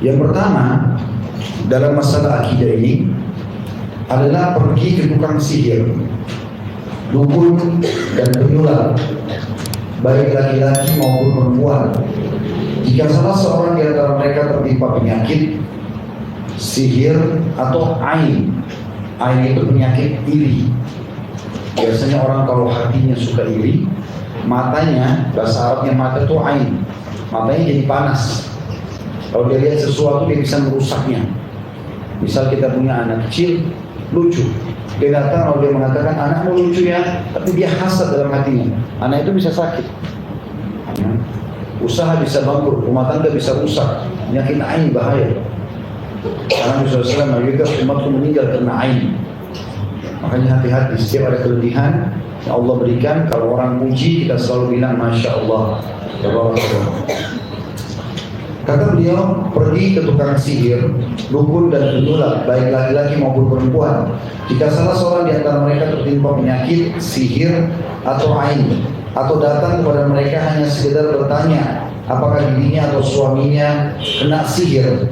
Yang pertama, dalam masalah akidah ini adalah pergi ke tukang sihir, dukun dan penyulap, baik laki-laki maupun perempuan. Jika salah seorang di antara mereka tertimpa penyakit sihir atau ain itu penyakit iri. Biasanya orang kalau hatinya suka iri, matanya, bahasa Arabnya mata itu ain, matanya jadi panas. Kalau dia lihat sesuatu dia bisa merusaknya. Misal kita punya anak kecil lucu, dia datang lalu dia mengatakan anakmu lucu ya, tapi dia hasad dalam hatinya, anak itu bisa sakit. Usaha bisa bangkrut, rumah tangga bisa rusak, penyakit ain bahaya. Karena Nabi SAW mengajarkan umatku meninggal karena ain. Makanya hati-hati, setiap ada kelebihan yang Allah berikan, kalau orang puji kita selalu bilang Masya Allah. Kata beliau, pergi ke tukang sihir, dukun dan penyulap, baik laki-laki maupun perempuan. Jika salah seorang di antara mereka tertimpa penyakit sihir atau ain, atau datang kepada mereka hanya sekedar bertanya apakah dirinya atau suaminya kena sihir,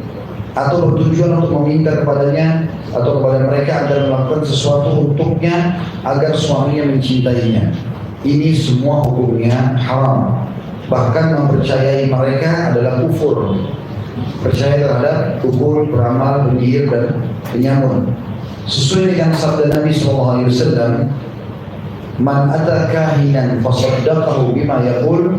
atau bertujuan untuk meminta kepadanya atau kepada mereka agar melakukan sesuatu untuknya agar suaminya mencintainya, ini semua hukumnya haram. Bahkan mempercayai mereka adalah kufur. Percaya terhadap dukun, peramal, penyihir dan penyamun. Sesuai dengan sabda Nabi SAW, man ata kahinan fasaddaqahu bima yaqul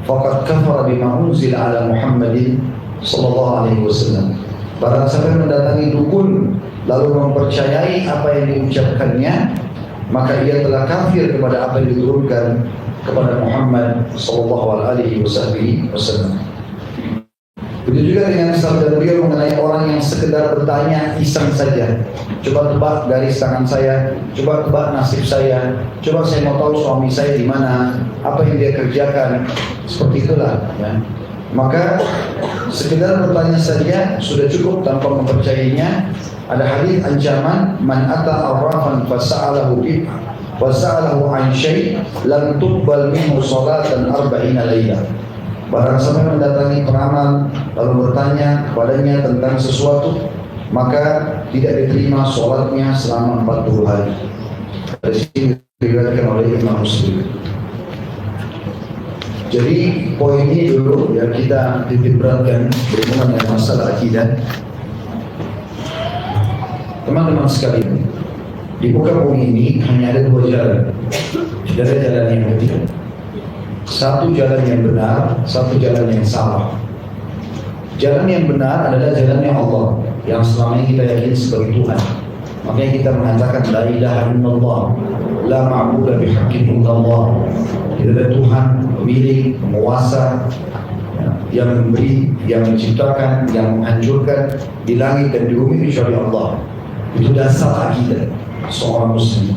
faqad kafara bima unzila ala Muhammadin sallallahu alaihi wasallam. Barang siapa yang mendatangi dukun lalu mempercayai apa yang diucapkannya, maka ia telah kafir kepada apa yang diturunkan kepada Muhammad sallallahu alaihi wasallam. Begitu juga dengan sabda beliau mengenai orang yang sekedar bertanya iseng saja. Coba tebak garis tangan saya, coba tebak nasib saya, coba saya mau tahu suami saya di mana, apa yang dia kerjakan. Seperti itulah ya. Maka sekedar bertanya saja sudah cukup tanpa mempercayainya. Ada hadis ancaman, man ata arrafan fasa'alahu bi wasa'alahu an syai' lam tuqbal minhu salatan 40 lailah. Barang siapa mendatangi peramal lalu bertanya kepadanya tentang sesuatu, maka tidak diterima sholatnya selama 40 hari. Dari sini diriwayatkan oleh Imam Muslim. Jadi poin ini dulu yang kita titik beratkan berhubungan dengan masalah akidah. Teman-teman sekalian, di muka bumi ini hanya ada dua jalan. Tidak ada jalan yang ketiga. Satu jalan yang benar, satu jalan yang salah. Jalan yang benar adalah jalannya Allah yang selama ini kita yakini sebagai Tuhan. Makanya kita mengatakan la ilaha illallah, la ma'budu bihaqqin illallah. Tidak ada Tuhan, pemilik, penguasa, yang memberi, yang menciptakan, yang menghancurkan di langit dan di bumi kecuali Allah. Itu dasar akidah seorang muslim.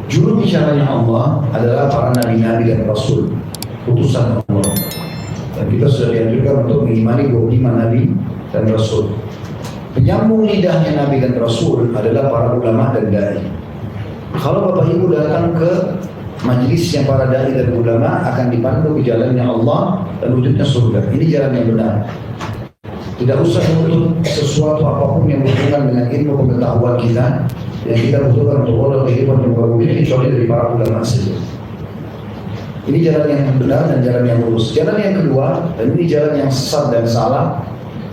Juru bicaranya Allah adalah para nabi-nabi dan rasul, utusan Allah. Dan kita sudah dianjurkan untuk mengimani 25 nabi dan rasul. Penyambung lidahnya nabi dan rasul adalah para ulama dan dai. Kalau Bapak Ibu datang ke majlisnya para dai dan ulama, akan dipandu ke jalannya Allah dan wujudnya surga. Ini jalan yang benar. Tidak usah menuntut sesuatu apapun yang berhubungan dengan ilmu pengetahuan kita yang kita butuhkan untuk Allah kehidupan yang baru ini, kecuali dari para ulama saja. Ini jalan yang benar dan jalan yang lurus. Jalan yang kedua, dan ini jalan yang sesat dan salah,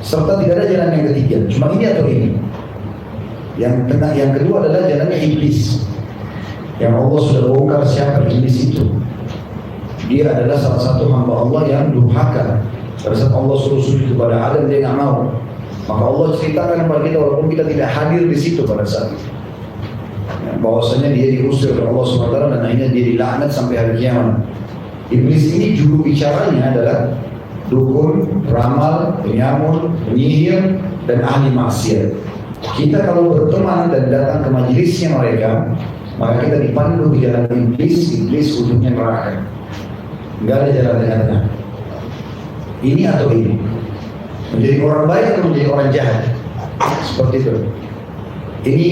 serta tidak ada jalan yang ketiga. Cuma ini atau ini. Yang kedua adalah jalannya iblis. Yang Allah sudah bongkar siapa iblis itu. Dia adalah salah satu hamba Allah yang durhaka. Pada saat Allah suruh sujud kepada Adam, dia tidak mau. Maka Allah ceritakan kepada kita walaupun kita tidak hadir di situ pada saat itu, bahwasanya dia diusir oleh Allah SWT dan akhirnya dia dilaknat sampai hari kiamat. Iblis ini juru bicaranya adalah dukun, ramal, penyamun, penyihir, dan ahli maksiat. Kita kalau berteman dan datang ke majelisnya mereka, maka kita dipandu ke jalan iblis ujungnya neraka. Enggak ada jalan tengah-tengah. Ini atau ini. Menjadi orang baik atau menjadi orang jahat. Seperti itu. Ini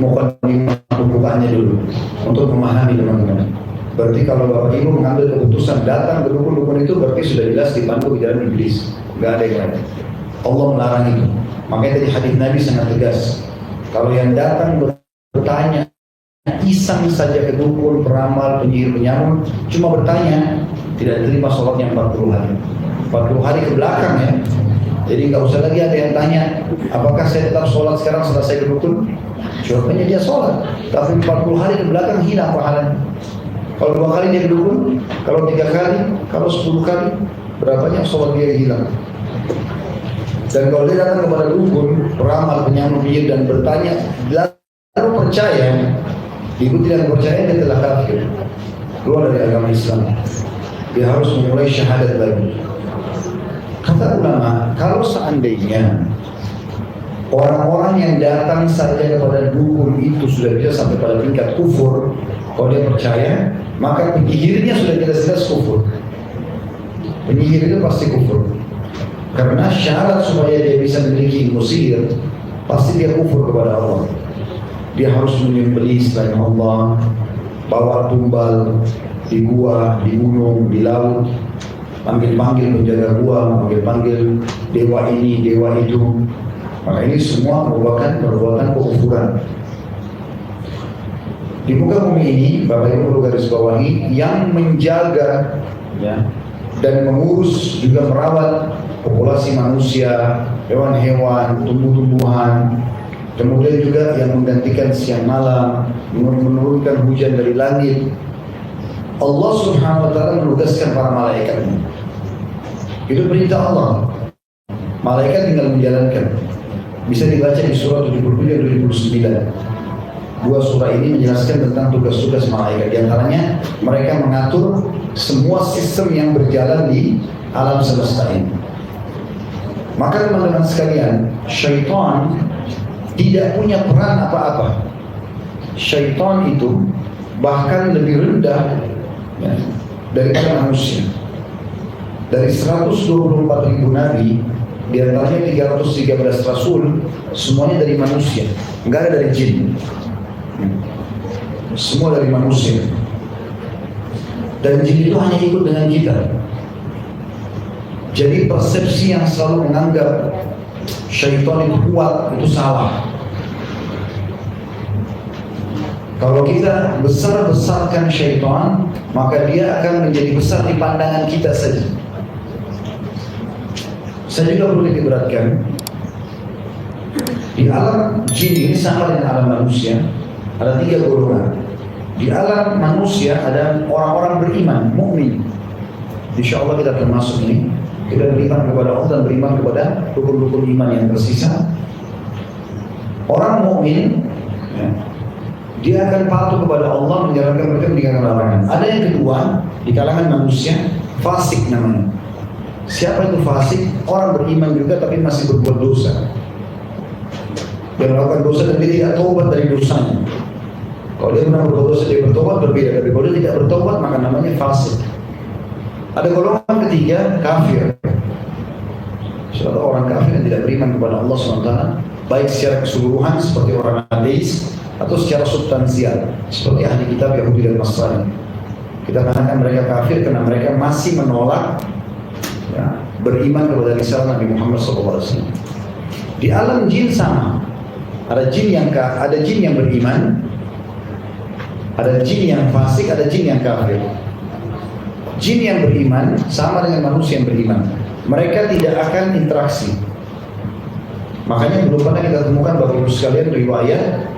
mukadimah pembukaannya dulu untuk memahami teman-teman. Berarti kalau Bapak Ibu mengambil keputusan datang ke dukun-dukun itu, berarti sudah jelas dipandu ke jalan iblis. Enggak ada yang lain. Allah melarang itu. Makanya tadi hadis Nabi sangat tegas. Kalau yang datang bertanya, iseng saja ke dukun, peramal, penyihir, penyamun, cuma bertanya, tidak diterima sholatnya 40 hari. 40 hari ke belakang ya. Jadi nggak usah lagi ada yang tanya, apakah saya tetap sholat sekarang setelah saya ke dukun? Jawabannya dia sholat, tapi 40 hari ke belakang hilang pahalanya. Kalau 2 kali dia ke dukun, kalau 3 kali, kalau 10 kali, berapanya sholat dia hilang. Dan kalau dia datang kepada dukun, peramal, penyamun, penyihir dan bertanya, lalu percaya, ibu tidak percaya, dia telah kafir, keluar dari agama Islam. Dia harus memulai syahadat lagi. Kata ulama, kalau seandainya orang-orang yang datang saja kepada dukun itu sudah bisa sampai pada tingkat kufur, kalau dia percaya, maka penyihirnya sudah jelas-jelas kufur. Penyihir itu pasti kufur. Karena syarat supaya dia bisa memiliki ilmu sihir, pasti dia kufur kepada Allah. Dia harus menyembelih selain Allah, bawa tumbal di gua, di gunung, di laut, panggil-panggil penjaga gua, panggil-panggil dewa ini, dewa itu. Maka ini semua merupakan perbuatan kekufuran. Di muka bumi ini, Bapak Ibu perlu garis bawahi, yang menjaga ya, dan mengurus juga merawat populasi manusia, hewan-hewan, tumbuh-tumbuhan, kemudian juga yang menggantikan siang malam, menurunkan hujan dari langit. Allah Subhanahu wa taala menugaskan para malaikatnya. Itu perintah Allah. Malaikat tinggal menjalankan. Bisa dibaca di surah 77 dan 79. Dua surah ini menjelaskan tentang tugas-tugas malaikat. Di antaranya mereka mengatur semua sistem yang berjalan di alam semesta ini. Maka teman-teman sekalian, syaitan tidak punya peran apa-apa. Syaitan itu bahkan lebih rendah ya, daripada manusia. Dari 124.000 nabi, di antaranya 313 rasul, semuanya dari manusia, enggak ada dari jin. Semua dari manusia. Dan jin itu hanya ikut dengan kita. Jadi persepsi yang selalu menganggap syaitan itu kuat, itu salah. Kalau kita besar-besarkan syaitan, maka dia akan menjadi besar di pandangan kita saja. Saya juga perlu diberatkan, di alam jin ini sama dengan alam manusia, ada 3 golongan. Di alam manusia ada orang-orang beriman, mukmin. Insya Allah kita termasuk ini. Kita beriman kepada Allah dan beriman kepada rukun-rukun iman yang tersisa. Orang mukmin, ya, dia akan patuh kepada Allah, menjalankan mereka meninggalkan larangan. Ada yang kedua di kalangan manusia, fasik namanya. Siapa itu fasik? Orang beriman juga tapi masih berbuat dosa. Dia melakukan dosa dan dia tidak taubat dari dosanya. Kalau dia pernah berbuat dosa dia bertobat berbeda. Tapi kalau dia tidak bertobat maka namanya fasik. Ada golongan ketiga, kafir. Suatu orang kafir yang tidak beriman kepada Allah SWT, baik secara keseluruhan seperti orang ateis atau secara substansial seperti ahli kitab Yahudi dan Nasrani. Kita katakan mereka kafir karena mereka masih menolak ya, beriman kepada risalah Nabi Muhammad SAW. Di alam jin sama. Ada jin yang beriman, ada jin yang fasik, ada jin yang kafir. Jin yang beriman sama dengan manusia yang beriman. Mereka tidak akan interaksi. Makanya belum pernah kita temukan Bapak Ibu sekalian riwayat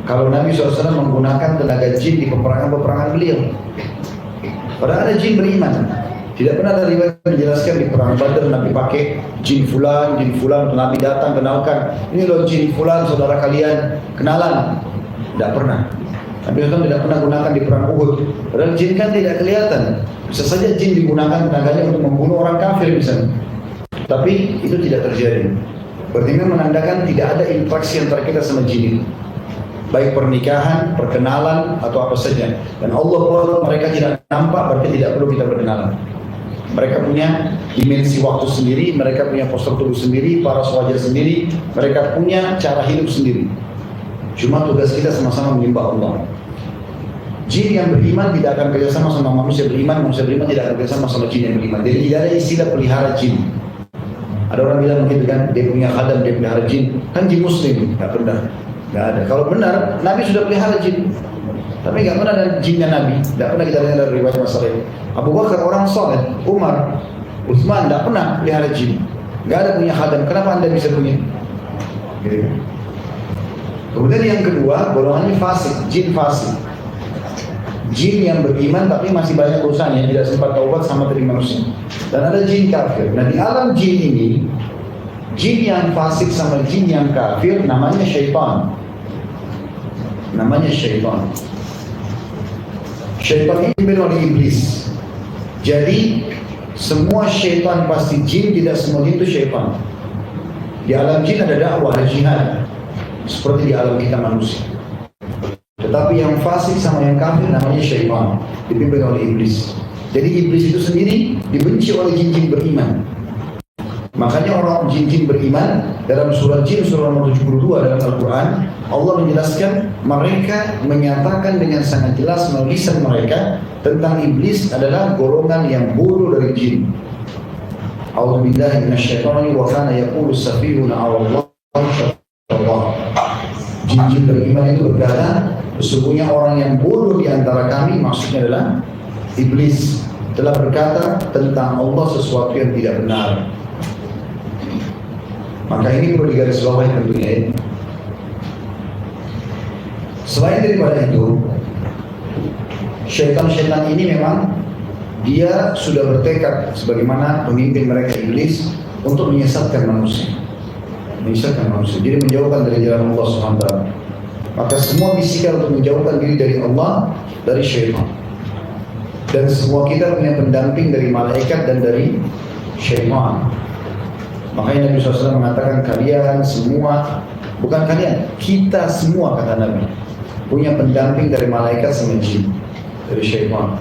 kalau Nabi SAW menggunakan tenaga jin di peperangan-peperangan beliau. Padahal ada jin beriman. Tidak pernah ada riwayat menjelaskan di perang Badar Nabi pakai jin fulan, Nabi datang kenalkan. Ini loh jin fulan saudara kalian, kenalan. Tidak pernah. Nabi SAW tidak pernah gunakan di perang Uhud. Padahal jin kan tidak kelihatan. Bisa saja jin digunakan tenaganya untuk membunuh orang kafir misalnya. Tapi itu tidak terjadi. Berarti ini menandakan tidak ada interaksi antara kita sama jin. Baik pernikahan, perkenalan atau apa saja. Dan Allah kalau mereka tidak nampak berarti tidak perlu kita berkenalan. Mereka punya dimensi waktu sendiri, mereka punya postur tubuh sendiri, paras wajah sendiri, mereka punya cara hidup sendiri. Cuma tugas kita sama-sama menyembah Allah. Jin yang beriman tidak akan kerjasama sama manusia beriman tidak akan kerjasama sama jin yang beriman. Jadi tidak ada istilah pelihara jin. Ada orang bilang begitu kan, dia punya khadam, dia pelihara jin. Kan jin muslim, nggak benar. Nggak ada. Kalau benar, Nabi sudah pelihara jin. Tapi nggak pernah ada jinnya Nabi. Nggak pernah kita dengar dari riwayat masalah ini. Abu Bakar orang soleh, Umar, Utsman nggak pernah pelihara jin. Nggak ada punya khadam. Kenapa anda bisa punya? Gitu. Kemudian yang kedua, golongan ini fasik, jin fasik. Jin yang beriman tapi masih banyak dosanya, tidak sempat taubat sama dari manusia. Dan ada jin kafir. Nah di alam jin ini, jin yang fasik sama jin yang kafir namanya syaitan. Namanya syaitan. Syaitan ini dipimpin oleh iblis. Jadi semua syaitan pasti jin, tidak semua jin itu syaitan. Di alam jin ada dakwah, ada jihad, seperti di alam kita manusia. Tetapi yang fasik sama yang kafir namanya syaitan, dipimpin oleh iblis. Jadi iblis itu sendiri dibenci oleh jin-jin beriman. Makanya orang jin-jin beriman dalam surah jin surah nomor 72 dalam Al-Quran, Allah menjelaskan mereka menyatakan dengan sangat jelas melalui lisan mereka tentang iblis adalah golongan yang bodoh dari jin. A'udzubillahi minasyaitonir wa kana yaqulu safihuna 'ala Allah. Jin-jin beriman itu berkata, sesungguhnya orang yang bodoh di antara kami, maksudnya adalah iblis, telah berkata tentang Allah sesuatu yang tidak benar. Maka ini perlu digarisbawahi tentunya. Selain daripada itu, syaitan-syaitan ini memang dia sudah bertekad sebagaimana pemimpin mereka iblis untuk menyesatkan manusia. Menyesatkan manusia, jadi menjauhkan dari jalan Allah SWT. Maka semua bisikan untuk menjauhkan diri dari Allah, dari syaitan. Dan semua kita punya pendamping dari malaikat dan dari syaitan. Makanya Nabi SAW mengatakan kalian semua, bukan kalian, kita semua kata Nabi, punya pendamping dari malaikat sama jin, dari syaitan.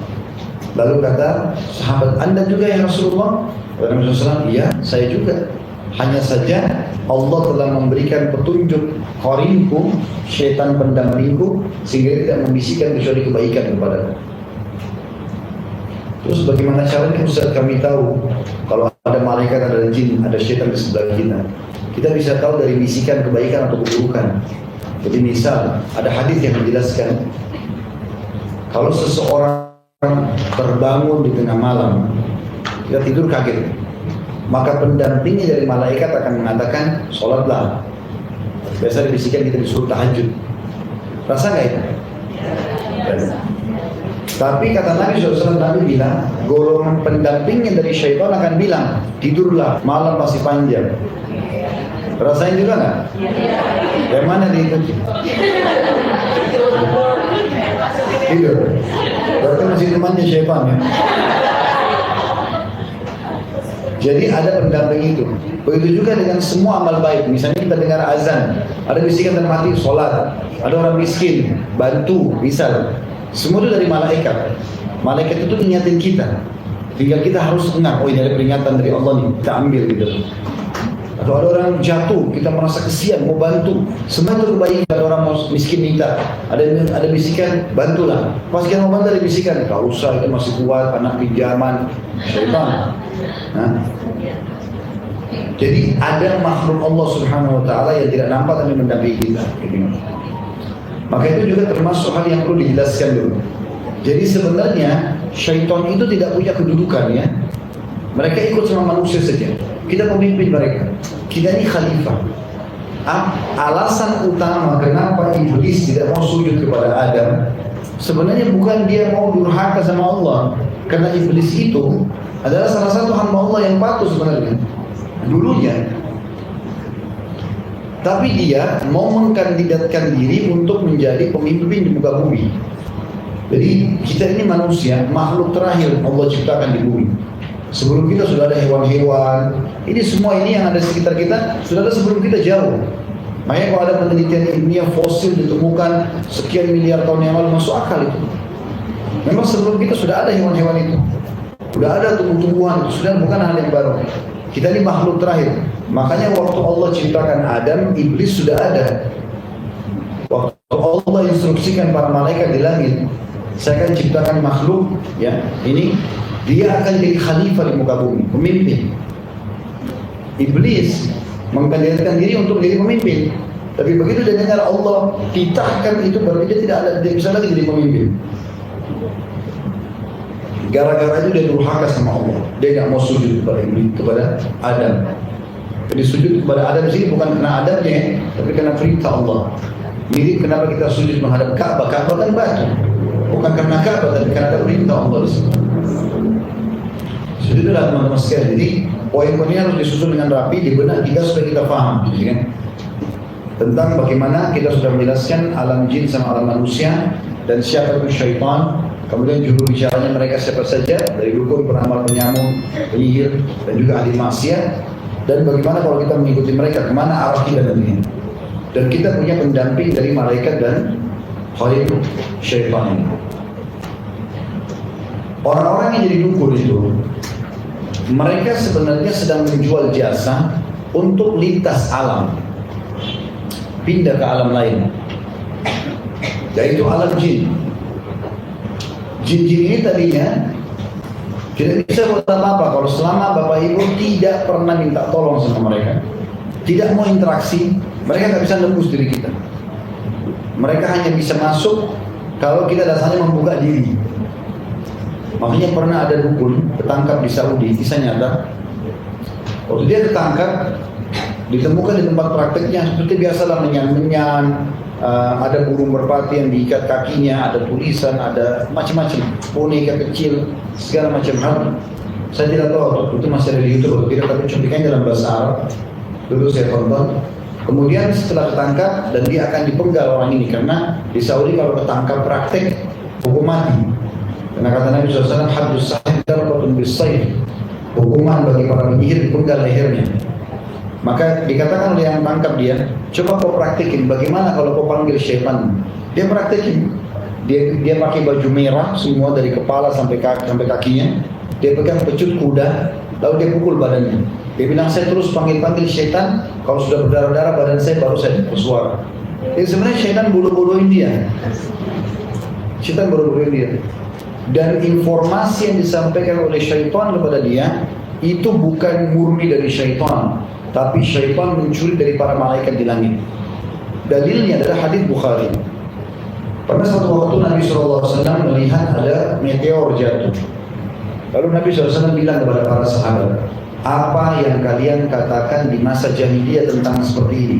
Lalu kata sahabat, anda juga ya Rasulullah? Kata Nabi SAW, iya saya juga. Hanya saja Allah telah memberikan petunjuk qarinku, syaitan pendampingku, sehingga tidak membisikkan kecuali kebaikan kepadaku. Terus bagaimana caranya Ustaz kami tahu kalau ada malaikat, ada jin, ada syaitan di sebelah kita? Kita bisa tahu dari bisikan kebaikan atau keburukan. Jadi misal ada hadis yang menjelaskan kalau seseorang terbangun di tengah malam, kita tidur kaget, maka pendampingnya dari malaikat akan mengatakan sholatlah. Biasa dibisikan kita disuruh tahajud. Rasa nggak itu? Tapi kata Nabi SAW, Nabi bilang golongan pendampingnya dari syaitan akan bilang tidurlah, malam masih panjang. Rasain juga nggak? Yang mana diikuti? Tidur. Berarti masih temannya syaitan ya. Jadi ada pendamping itu. Begitu juga dengan semua amal baik. Misalnya kita dengar azan, ada bisikan dalam hati, sholat. Ada orang miskin, bantu, misal. Semua itu dari malaikat. Malaikat itu ingatin kita. Tinggal kita harus ingat, oh ini ada peringatan dari Allah nih, kita ambil gitu. Atau ada orang jatuh, kita merasa kesian, mau bantu. Semua itu kebaikan. Ada orang miskin minta, ada bisikan, bantulah. Pas kita mau bantu ada bisikan, tak usah, itu masih kuat, anak pinjaman, syaitan. Nah. Jadi ada makhluk Allah Subhanahu Wa Taala yang tidak nampak tapi mendampingi kita. Maka itu juga termasuk hal yang perlu dijelaskan dulu. Jadi sebenarnya syaitan itu tidak punya kedudukan ya. Mereka ikut sama manusia saja. Kita pemimpin mereka. Kita ini khalifah. Alasan utama kenapa iblis tidak mau sujud kepada Adam, sebenarnya bukan dia mau durhaka sama Allah. Karena iblis itu adalah salah satu hamba Allah yang patuh sebenarnya dulunya. Tapi dia mau mengkandidatkan diri untuk menjadi pemimpin di muka bumi. Jadi kita ini manusia, makhluk terakhir Allah ciptakan di bumi. Sebelum kita sudah ada hewan-hewan. Ini semua ini yang ada di sekitar kita sudah ada sebelum kita jauh. Makanya kalau ada penelitian ilmiah fosil ditemukan sekian miliar tahun yang lalu, masuk akal itu. Memang sebelum kita sudah ada hewan-hewan itu. Sudah ada tumbuh-tumbuhan itu, sudah bukan hal yang baru. Kita ini makhluk terakhir. Makanya waktu Allah ciptakan Adam, iblis sudah ada. Waktu Allah instruksikan para malaikat di langit, saya akan ciptakan makhluk, ya, ini dia akan jadi khalifah di muka bumi, pemimpin. Iblis mengkandidatkan diri untuk menjadi pemimpin. Tapi begitu dia dengar Allah titahkan itu, berarti dia bisa lagi jadi pemimpin. Gara-gara itu dia durhaka sama Allah. Dia tidak mau sujud kepada Adam. Jadi sujud kepada Adam sini bukan karena Adamnya, tapi karena perintah Allah. Mirip kenapa kita sujud menghadap Ka'bah. Ka'bah kan batu. Bukan karena Ka'bah, tapi karena perintah Allah di sini. Sudahlah teman-teman sekalian. Jadi poin-poinnya harus disusun dengan rapi di benak kita supaya kita paham, kan? Tentang bagaimana kita sudah menjelaskan alam jin sama alam manusia dan siapa itu syaitan. Kemudian juru bicaranya mereka siapa saja, dari dukun, peramal, penyamun, penyihir, dan juga ahli maksiat. Dan bagaimana kalau kita mengikuti mereka, kemana arah kita nantinya. Dan kita punya pendamping dari malaikat dan khalil syaitan ini. Orang-orang yang jadi dukun itu, mereka sebenarnya sedang menjual jasa untuk lintas alam, pindah ke alam lain, yaitu alam jin. Jin-jin ini tadinya tidak bisa buat apa-apa kalau selama Bapak Ibu tidak pernah minta tolong sama mereka, tidak mau interaksi, mereka tidak bisa nembus diri kita. Mereka hanya bisa masuk kalau kita dasarnya membuka diri. Makanya pernah ada dukun ketangkap di Saudi, kisah nyata. Waktu dia ketangkap, ditemukan di tempat prakteknya seperti biasalah menyan-menyan, ada burung merpati yang diikat kakinya, ada tulisan, ada macam-macam, boneka kecil, segala macam hal. Saya tidak tahu waktu itu masih ada di YouTube atau tidak, tapi cuplikannya dalam bahasa Arab. Dulu saya tonton. Kemudian setelah ketangkap dan dia akan dipenggal orang ini, karena di Saudi kalau ketangkap praktek hukum mati. Karena kata Nabi SAW, haddus sahih darbatun bis-sayf, hukuman bagi para penyihir dipenggal lehernya. Maka dikatakan oleh yang tangkap dia, coba kau praktekin bagaimana kalau kau panggil syaitan. Dia praktekin, dia pakai baju merah semua dari kepala sampai kakinya. Dia pegang pecut kuda, lalu dia pukul badannya. Dia bilang, saya terus panggil syaitan, kalau sudah berdarah-darah badan saya baru saya bersuara. Jadi sebenarnya syaitan bodoh-bodohin dia. Syaitan bodoh-bodohin dia. Dan informasi yang disampaikan oleh syaitan kepada dia itu bukan murni dari syaitan, tapi syaitan mencuri dari para malaikat di langit. Dalilnya adalah hadis Bukhari. Pada suatu waktu Nabi SAW melihat ada meteor jatuh. Lalu Nabi SAW bilang kepada para sahabat, apa yang kalian katakan di masa jahiliyah tentang seperti ini?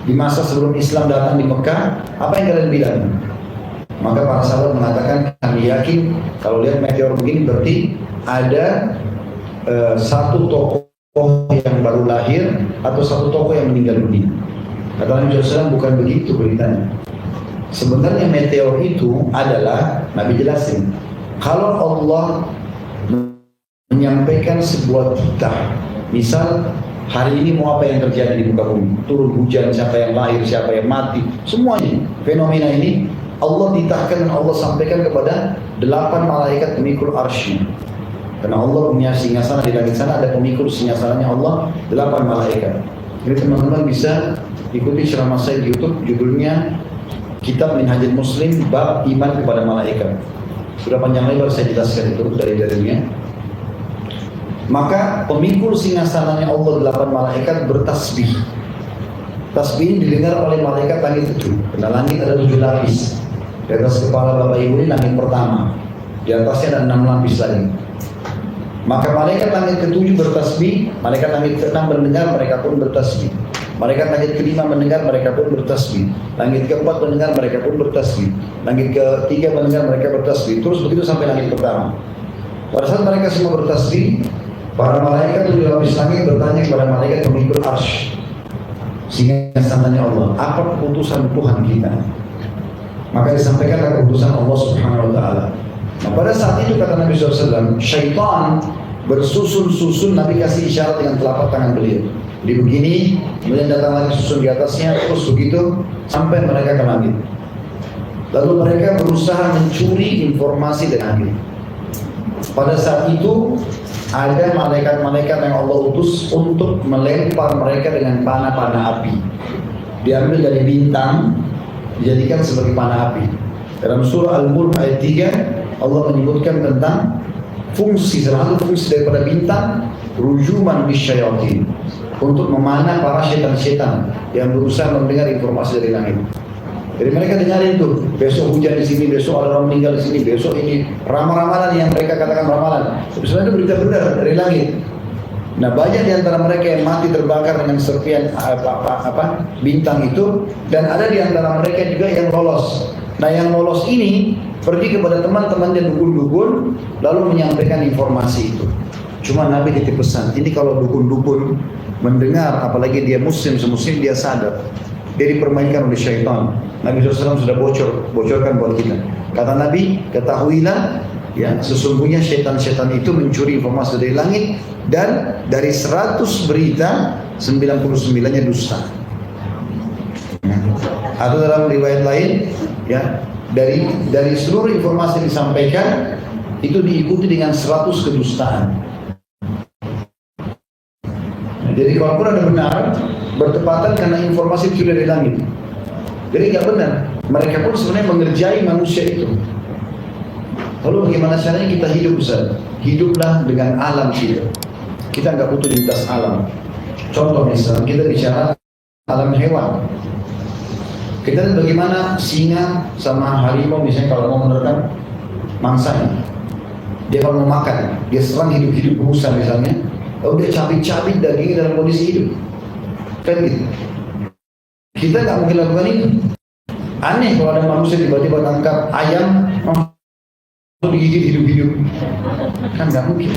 Di masa sebelum Islam datang di Mekah, apa yang kalian bilang? Maka para sahabat mengatakan, kami yakin kalau lihat meteor begini berarti ada satu tokoh yang baru lahir atau satu tokoh yang meninggal dunia. Kata Nabi SAW, bukan begitu beritanya. Sebenarnya meteor itu adalah, Nabi jelasin, kalau Allah menyampaikan sebuah titah, misal hari ini mau apa yang terjadi di muka bumi, turun hujan, siapa yang lahir, siapa yang mati, semuanya fenomena ini Allah titahkan dan Allah sampaikan kepada 8 malaikat pemikul arsy. Karena Allah punya singgasana di langit sana, ada pemikul singgasananya Allah 8 malaikat. Jadi teman-teman bisa ikuti ceramah saya di YouTube, judulnya Kitab Minhajul Muslim Bab Iman kepada Malaikat. Sudah panjang lebar saya jelaskan itu dari dalilnya. Maka pemikul singgasananya Allah 8 malaikat bertasbih. Tasbih didengar oleh malaikat langit 7. Karena langit ada 7 lapis. Di atas kepala Bapak Ibu ini langit pertama, di atasnya ada 6 lapis lagi. Maka malaikat langit ke-7 bertasbih, malaikat langit ke-6 mendengar, mereka pun bertasbih. Malaikat langit ke-5 mendengar, mereka pun bertasbih. Langit ke-4 mendengar, mereka pun bertasbih. Langit ke-3 mendengar, mereka bertasbih. Terus begitu sampai langit pertama. Pada saat mereka semua bertasbih, para malaikat di lapis langit bertanya kepada malaikat pemikul arsy, sehingga sananya Allah, apa keputusan Tuhan kita? Maka disampaikan keputusan Allah Subhanahu wa Ta'ala. Nah, pada saat itu kata Nabi SAW, syaitan bersusun-susun, Nabi kasih isyarat dengan telapak tangan beliau. Di begini, kemudian datang lagi susun di atasnya, terus begitu sampai mereka ke langit. Lalu mereka berusaha mencuri informasi dari langit. Pada saat itu ada malaikat-malaikat yang Allah utus untuk melempar mereka dengan panah-panah api. Diambil dari bintang, dijadikan sebagai panah api. Dalam surah Al-Mulk ayat 3 Allah menyebutkan tentang fungsi, salah satu fungsi daripada bintang, rujuman bisyayatin, untuk memanah para setan-setan yang berusaha mendengar informasi dari langit. Jadi mereka dengarin tuh, besok hujan di sini, besok ada orang meninggal di sini, besok ini ramalan yang mereka katakan ramalan. Sebenarnya itu berita benar dari langit. Nah, banyak di antara mereka yang mati terbakar dengan serpian bintang itu, dan ada di antara mereka juga yang lolos. Nah, yang lolos ini pergi kepada teman-temannya dukun-dukun lalu menyampaikan informasi itu. Cuma Nabi titip pesan, ini kalau dukun-dukun mendengar, apalagi dia muslim, semuslim dia sadar dia dipermainkan oleh syaitan. Nabi SAW sudah bocorkan buat kita. Kata Nabi, ketahuilah ya, sesungguhnya syaitan-syaitan itu mencuri informasi dari langit, dan dari 100 berita 99-nya dusta. Atau dalam riwayat lain ya, dari seluruh informasi yang disampaikan itu diikuti dengan 100 kedustaan. Jadi kalaupun ada benar, bertepatan karena informasi itu dari langit. Jadi nggak benar. Mereka pun sebenarnya mengerjai manusia itu. Lalu bagaimana caranya kita hidup, Ustaz? Hiduplah dengan alam kita. Kita nggak butuh lintas alam. Contoh misalnya kita bicara alam hewan. Kita lihat bagaimana singa sama harimau misalnya kalau mau menerkam mangsanya. Dia kalau mau makan, dia serang hidup-hidup berusaha misalnya. Lalu dia cabik-cabik dagingnya dalam kondisi hidup. Kan gitu. Kita nggak mungkin lakukan itu. Aneh kalau ada manusia tiba-tiba tangkap ayam lalu digigit hidup-hidup. Kan nggak mungkin.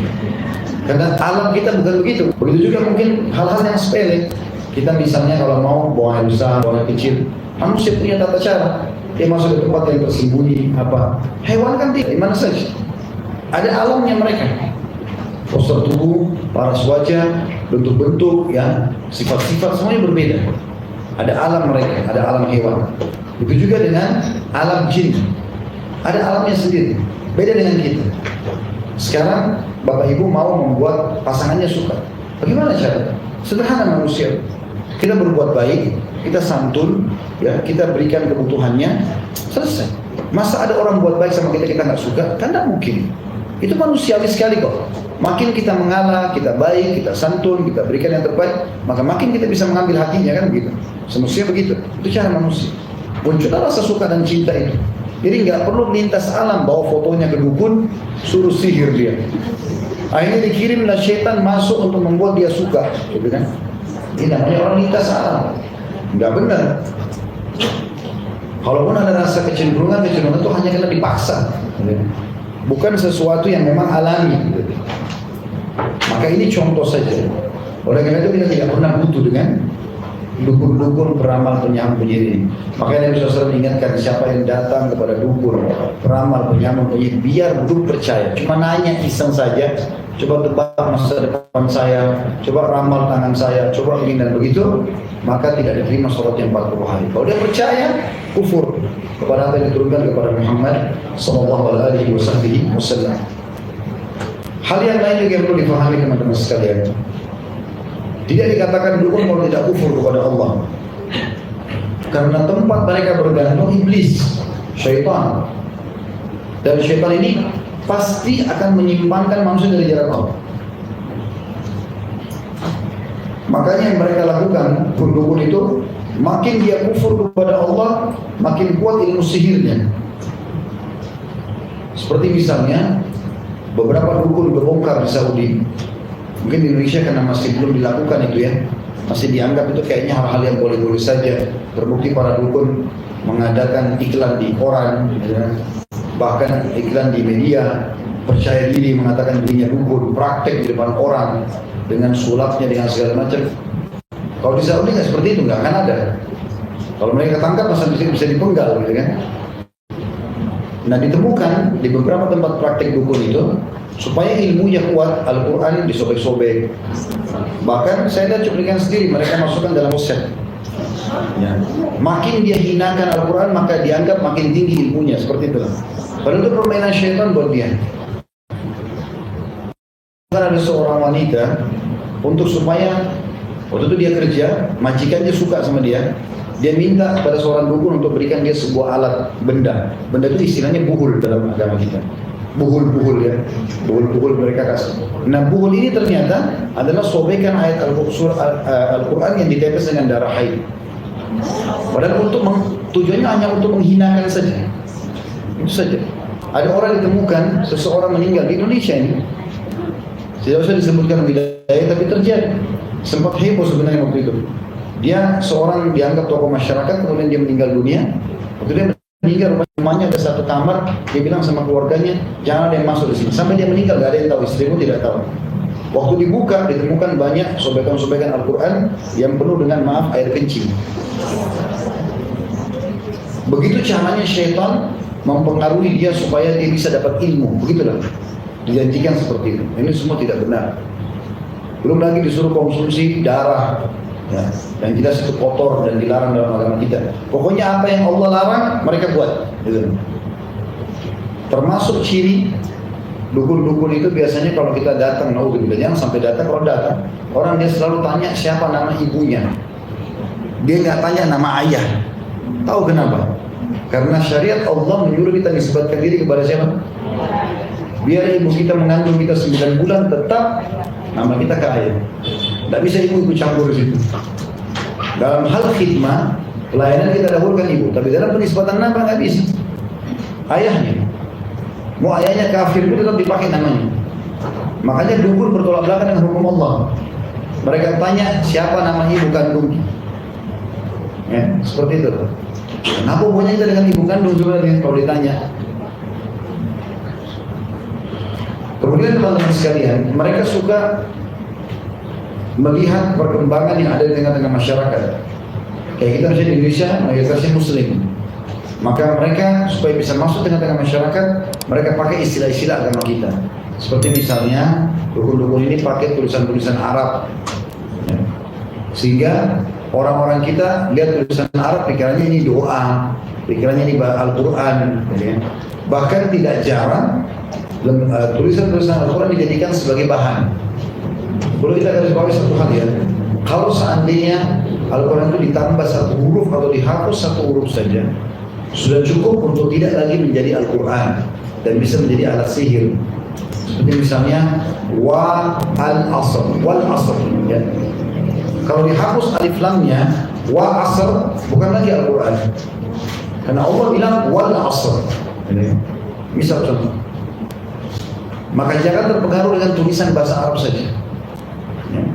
Karena alam kita bukan begitu. Begitu juga mungkin hal-hal yang sepele. Kita misalnya kalau mau buang air besar, buang air kecil, manusia punya tata cara. Dia masuk ke tempat yang tersembunyi apa. Hewan kan tidak, di mana saja. Ada alamnya mereka. Postur tubuh, paras wajah, bentuk-bentuk, ya, sifat-sifat semuanya berbeda. Ada alam mereka, ada alam hewan. Itu juga dengan alam jin. Ada alamnya sendiri. Beda dengan kita. Sekarang Bapak Ibu mau membuat pasangannya suka. Bagaimana cara? Sederhana manusia. Kita berbuat baik, kita santun, ya, kita berikan kebutuhannya, selesai. Masa ada orang buat baik sama kita nggak suka? Kan tidak mungkin. Itu manusiawi sekali kok. Makin kita mengalah, kita baik, kita santun, kita berikan yang terbaik, maka makin kita bisa mengambil hatinya, kan begitu. Semestinya begitu. Itu cara manusia. Muncullah rasa suka dan cinta itu. Jadi nggak perlu lintas alam, bawa fotonya ke dukun, suruh sihir dia. Akhirnya dikirimlah syaitan masuk untuk membuat dia suka, gitu kan? Ini namanya orang lintas alam. Nggak benar. Kalaupun ada rasa kecenderungan itu hanya karena dipaksa. Bukan sesuatu yang memang alami. Maka ini contoh saja. Oleh karena itu kita tidak pernah butuh dengan dukun-dukun, peramal, penyamun, penyihir. Makanya Nabi SAW ingatkan siapa yang datang kepada dukun, peramal, penyamun, penyihir, biar belum percaya. Cuma nanya iseng saja. Coba tebak masa depan saya, coba ramal tangan saya, coba begini dan begitu, maka tidak diterima sholat yang 40 hari. Kalau dia percaya, kufur kepada apa yang diturunkan kepada Muhammad SAW. Hal yang lain juga yang perlu dipahami teman-teman sekalian. Tidak dikatakan dukun kalau tidak kufur kepada Allah. Karena tempat mereka bergantung iblis, syaitan. Dan syaitan ini pasti akan menyimpangkan manusia dari jalan Allah. Makanya yang mereka lakukan, dukun itu, makin dia kufur kepada Allah, makin kuat ilmu sihirnya. Seperti misalnya, beberapa dukun berbongkar di Saudi. Mungkin di Indonesia karena masih belum dilakukan itu ya, masih dianggap itu kayaknya hal-hal yang boleh-boleh saja. Terbukti para dukun mengadakan iklan di koran, ya, bahkan iklan di media, percaya diri mengatakan dirinya dukun, praktek di depan orang dengan sulapnya, dengan segala macam. Kalau di Saudi nggak seperti itu, nggak akan ada. Kalau mereka tangkap masa bisa dipenggal, gitu kan? Nah, ditemukan di beberapa tempat praktek dukun itu, supaya ilmunya kuat, Al-Quran disobek-sobek. Bahkan saya lihat cuplikan sendiri, mereka masukkan dalam set. Ya. Makin dia hinakan Al-Quran, maka dianggap makin tinggi ilmunya, seperti itu. Padahal itu permainan syaitan buat dia. Karena ada seorang wanita, untuk supaya waktu itu dia kerja, majikannya suka sama dia. Dia minta kepada seorang dukun untuk berikan dia sebuah alat benda. Benda itu istilahnya buhul dalam agama kita. buhul-buhul ya, buhul-buhul mereka kasih. Nah buhul ini ternyata adalah sobekan ayat Al-Quran yang ditetes dengan darah haid. Padahal tujuannya hanya untuk menghinakan saja. Itu saja. Ada orang ditemukan seseorang meninggal di Indonesia ini. Tidak usah disebutkan wilayah, tapi terjadi. Sempat heboh sebenarnya waktu itu. Dia seorang dianggap tokoh masyarakat, kemudian dia meninggal dunia. Waktu dia meninggal, rumahnya ada satu kamar. Dia bilang sama keluarganya, jangan ada yang masuk di sini. Sampai dia meninggal, gak ada yang tahu. Istrimu tidak tahu. Waktu dibuka, ditemukan banyak sobekan-sobekan Al-Quran yang penuh dengan maaf air kencing. Begitu caranya syaitan mempengaruhi dia supaya dia bisa dapat ilmu. Begitulah dijanjikan seperti itu. Ini semua tidak benar. Belum lagi disuruh konsumsi darah ya, yang jelas itu kotor dan dilarang dalam agama kita. Pokoknya apa yang Allah larang mereka buat gitu. Termasuk ciri dukun-dukun itu biasanya kalau kita datang, jangan sampai datang. Kalau datang orang dia selalu tanya siapa nama ibunya. Dia nggak tanya nama ayah. Tahu kenapa? Karena syariat Allah menyuruh kita nisbatkan diri kepada siapa? Biar ibu kita mengandung kita 9 bulan, tetap nama kita ke ayah. Tidak bisa ibu ikut campur di situ. Dalam hal khidmah, pelayanan kita dahulukan ibu. Tapi dalam penisbatan nama nggak bisa. Ayahnya. Mau ayahnya kafir pun tetap dipakai namanya. Makanya dukun bertolak belakang dengan hukum Allah. Mereka tanya siapa nama ibu kandung. Ya, seperti itu. Kenapa hubungannya kita dengan ibu kandung sebenarnya kalau ditanya? Kemudian teman-teman sekalian, mereka suka melihat perkembangan yang ada di tengah-tengah masyarakat. Kayak kita misalnya di Indonesia, mayoritasnya Muslim. Maka mereka supaya bisa masuk tengah-tengah masyarakat, mereka pakai istilah-istilah agama kita. Seperti misalnya, dukun-dukun ini pakai tulisan-tulisan Arab. Ya. Sehingga orang-orang kita lihat tulisan Arab, pikirannya ini doa, pikirannya ini Al-Quran. Ya. Bahkan tidak jarang tulisan-tulisan Al-Quran dijadikan sebagai bahan. Perlu kita garis bawahi satu hal ya. Kalau seandainya Al-Quran itu ditambah satu huruf atau dihapus satu huruf saja, sudah cukup untuk tidak lagi menjadi Al-Quran dan bisa menjadi alat sihir. Seperti misalnya wa al-asr, wal asr. Ya. Kalau dihapus alif lamnya, wa asr bukan lagi Al-Quran. Karena Allah bilang wal asr. Misal contoh. Maka jangan terpengaruh dengan tulisan bahasa Arab saja. Ya.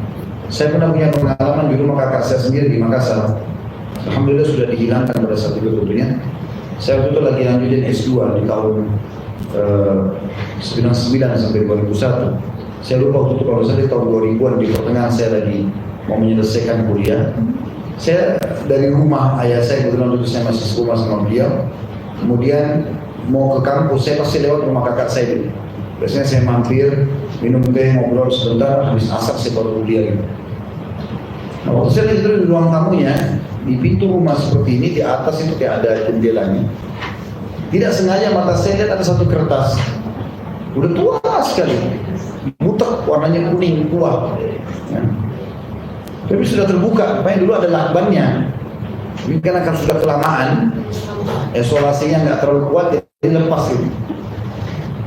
Saya pernah punya pengalaman di rumah kakak saya sendiri di Makassar. Alhamdulillah sudah dihilangkan pada saat itu tentunya. Saya waktu itu lagi lanjutin S2 di tahun 99 sampai 2001. Saya lupa waktu itu kalau saya di tahun 2000-an di pertengahan saya lagi mau menyelesaikan kuliah. Saya dari rumah ayah saya, kebetulan waktu itu saya masih sekolah sama beliau. Kemudian mau ke kampus, saya pasti lewat rumah kakak saya dulu. Biasanya saya mampir, minum teh, ngobrol sebentar, habis asar saya baru kuliah gitu. Nah waktu saya tidur di ruang tamunya, di pintu rumah seperti ini, di atas itu kayak ada jendelanya. Tidak sengaja mata saya lihat ada satu kertas. Udah tua sekali, butek, warnanya kuning, tua. Ya. Tapi sudah terbuka, makanya dulu ada lakbannya. Ini karena kan sudah kelamaan, isolasinya nggak terlalu kuat, jadi lepas gitu.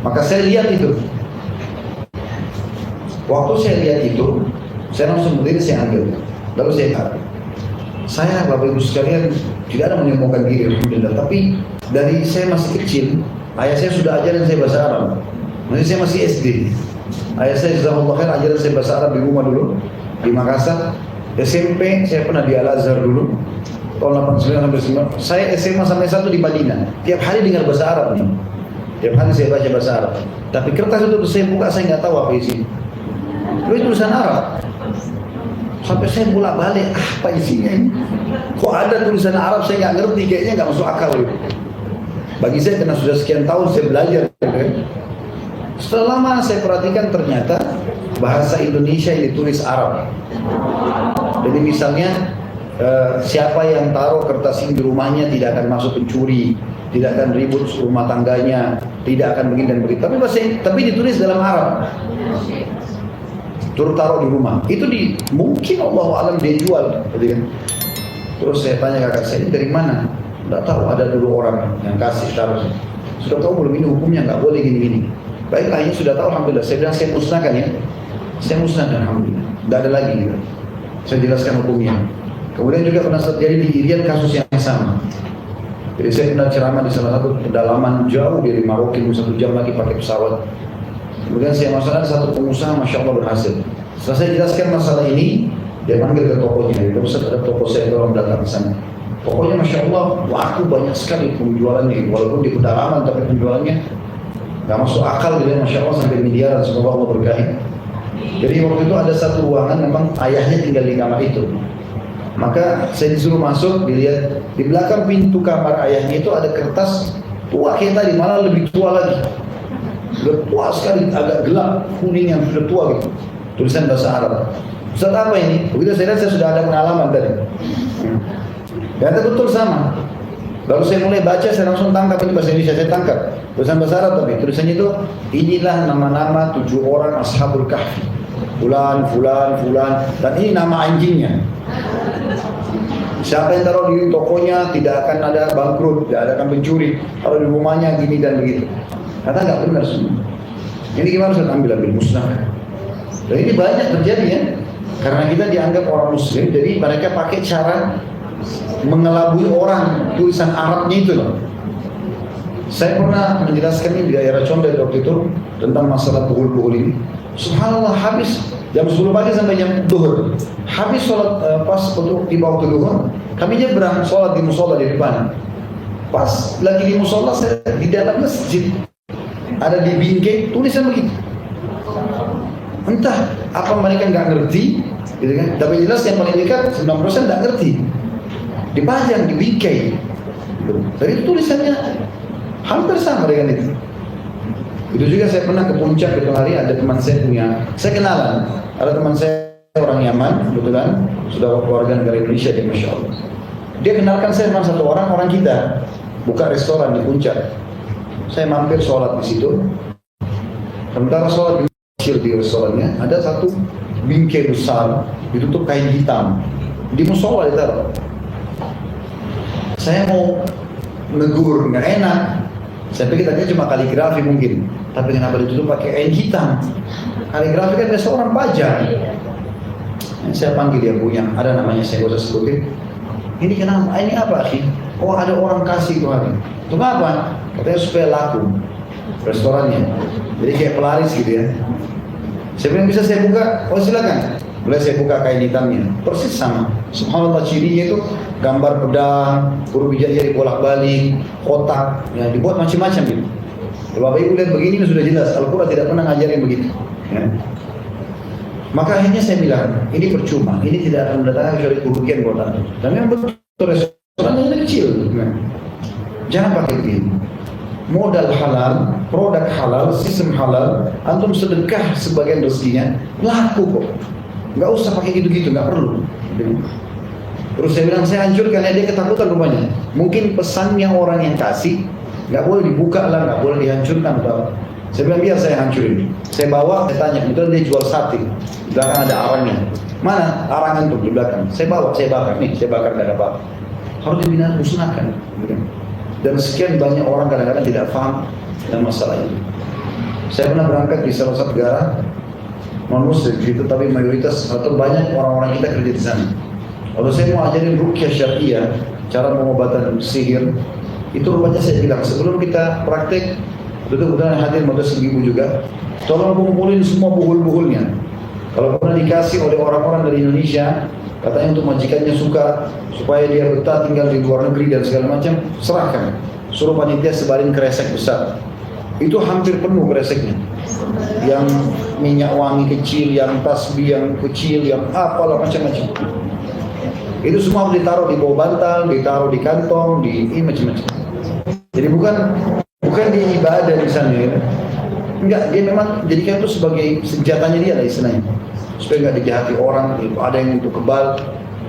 Maka saya lihat itu. Waktu saya lihat itu, saya langsung berdiri, saya ambil. Lalu saya kata, saya Bapak Ibu sekalian tidak ada menyombongkan diri, alhamdulillah. Tapi dari saya masih kecil, ayah saya sudah ajarin saya bahasa Arab. Maksudnya saya masih SD. Ayah saya jazakallahu khair ajarin saya bahasa Arab di rumah dulu, di Makassar. SMP saya pernah di Al-Azhar dulu, tahun 89 sampai 9. Saya SMA sampai 1 di Madinah. Tiap hari dengar bahasa Arab nih. Tiap hari saya baca bahasa Arab. Tapi kertas itu saya buka, saya nggak tahu apa isinya. Itu tulisan Arab. Sampai saya bolak-balik, apa isinya ini? Kok ada tulisan Arab saya nggak ngerti, kayaknya nggak masuk akal itu. Bagi saya karena sudah sekian tahun saya belajar. Setelah lama saya perhatikan ternyata bahasa Indonesia yang ditulis Arab. Jadi misalnya siapa yang taruh kertas ini di rumahnya tidak akan masuk pencuri, tidak akan ribut rumah tangganya, tidak akan begini dan begitu. Tapi ditulis dalam Arab. Turut taruh di rumah. Itu mungkin Allah alam dia jual. Terus saya tanya kakak saya, ini dari mana? Tidak tahu, ada dulu orang yang kasih taruh. sudah tahu belum ini hukumnya, nggak boleh gini-gini. Baiklah, ini sudah tahu, alhamdulillah. Saya bilang saya musnahkan ya, saya musnahkan, alhamdulillah. Tidak ada lagi gitu. Saya jelaskan hukumnya. Kemudian juga pernah terjadi di Irian kasus yang sama. Jadi saya pernah ceramah di salah satu pedalaman jauh dari Maroko, 1 jam lagi pakai pesawat. Kemudian saya masalah satu pengusaha, masya Allah berhasil. Setelah saya jelaskan masalah ini, dia panggil ke tokonya. Dia Ustaz, ada toko saya, tolong datang ke sana. Pokoknya masya Allah, waktu banyak sekali penjualannya. Walaupun di pedalaman, tapi penjualannya nggak masuk akal gitu ya, masya Allah sampai miliaran. Semoga Allah berkahi. Jadi waktu itu ada satu ruangan, memang ayahnya tinggal di kamar itu. Maka saya disuruh masuk, dilihat di belakang pintu kamar ayahnya itu ada kertas tua kayak tadi, malah lebih tua lagi. Sudah tua sekali, agak gelap, kuning yang sudah tua gitu. Tulisan bahasa Arab. Ustaz, apa ini? Begitu saya lihat, saya sudah ada pengalaman tadi. Ternyata betul sama. Lalu saya mulai baca, saya langsung tangkap, ini bahasa Indonesia, saya tangkap. Tulisan bahasa Arab tapi tulisannya itu, inilah nama-nama 7 orang Ashabul Kahfi. Fulan, fulan, fulan, dan ini nama anjingnya. Siapa yang taruh di tokonya tidak akan ada bangkrut, tidak akan mencuri. Kalau di rumahnya gini dan begitu. Kata nggak benar semua. Ini gimana saya ambil musnah. Dan ini banyak terjadi ya, karena kita dianggap orang Muslim, jadi mereka pakai cara mengelabui orang tulisan Arabnya itu loh. Saya pernah menjelaskan ini di daerah Condet waktu itu tentang masalah buhul-buhul ini. Subhanallah, habis jam 10 pagi sampai jam duhur. Habis sholat pas untuk tiba waktu duhur, kami nyebrang sholat di musola di depan. Pas lagi di musola, saya di dalam masjid ada di bingkai tulisan begitu. Entah apa mereka nggak ngerti, gitu kan? Tapi jelas yang paling dekat 90% nggak ngerti. Dipajang di bingkai. Dari itu tulisannya hampir sama dengan itu. Itu juga saya pernah ke puncak itu hari, ada teman saya saya kenalan, ada teman saya orang Yaman, kebetulan sudah warga negara Indonesia dia, masya Allah. Dia kenalkan saya dengan satu orang kita, buka restoran di puncak. Saya mampir sholat di situ. Sementara sholat di kecil di restorannya, ada satu bingkai besar ditutup kain hitam di musola ditaruh. Saya mau negur, nggak enak. Saya pikir tadinya cuma kaligrafi mungkin, tapi kenapa ditutup pakai kain hitam? Kaligrafi kan biasa orang pajang. Saya panggil dia punya, ada namanya, saya gak usah sebutin. Ini kenapa? Ini apa sih? Oh, ada orang kasih tuh. Itu apa? Katanya supaya laku restorannya. Jadi kayak pelaris gitu ya. Saya bilang, bisa saya buka? Oh silakan. Boleh saya buka kain hitamnya. Persis sama. Subhanallah, cirinya itu gambar pedang, huruf hijaiyah dibolak-balik, kotak, ya dibuat macam-macam gitu. Kalau Bapak Ibu lihat begini sudah jelas, Al-Quran tidak pernah ngajarin begitu. Ya. Maka akhirnya saya bilang, ini percuma, ini tidak akan mendatangkan kecuali kerugian buat Anda. Dan memang betul restorannya kecil. Ya. Jangan pakai begini. Modal halal, produk halal, sistem halal, antum sedekah sebagian rezekinya, laku kok. Nggak usah pakai gitu-gitu, nggak perlu. Terus saya bilang, saya hancurkan ya, dia ketakutan rupanya. Mungkin pesannya orang yang kasih, nggak boleh dibuka lah, nggak boleh dihancurkan. Saya bilang, biar saya hancurin. Saya bawa, saya tanya, betul dia jual sate. Di belakang ada arangnya. Mana arangan tuh di belakang? Saya bawa, saya bakar. Nih, saya bakar, nggak ada apa-apa. Harus dibina, musnahkan. Dan sekian banyak orang kadang-kadang tidak paham dengan masalah ini. Saya pernah berangkat di salah satu negara non-muslim gitu, tapi mayoritas atau banyak orang-orang kita kerja di sana. Kalau saya mau ajarin ruqyah syariah, cara pengobatan sihir, itu rupanya saya bilang sebelum kita praktek, betul-betul hadir modal ibu juga, tolong kumpulin semua buhul-buhulnya. Kalau pernah dikasih oleh orang-orang dari Indonesia, katanya untuk majikannya suka supaya dia betah tinggal di luar negeri dan segala macam, serahkan. Suruh panitia sebarin kresek besar. Itu hampir penuh kreseknya. Yang minyak wangi kecil, yang tasbih yang kecil, yang apalah macam-macam. Itu semua ditaruh di bawah bantal, ditaruh di kantong, di macam-macam. Jadi bukan di ibadah di sana. Ya. Enggak, dia memang jadikan itu sebagai senjatanya dia lah istilahnya. Supaya enggak dijahati orang, ada yang untuk kebal.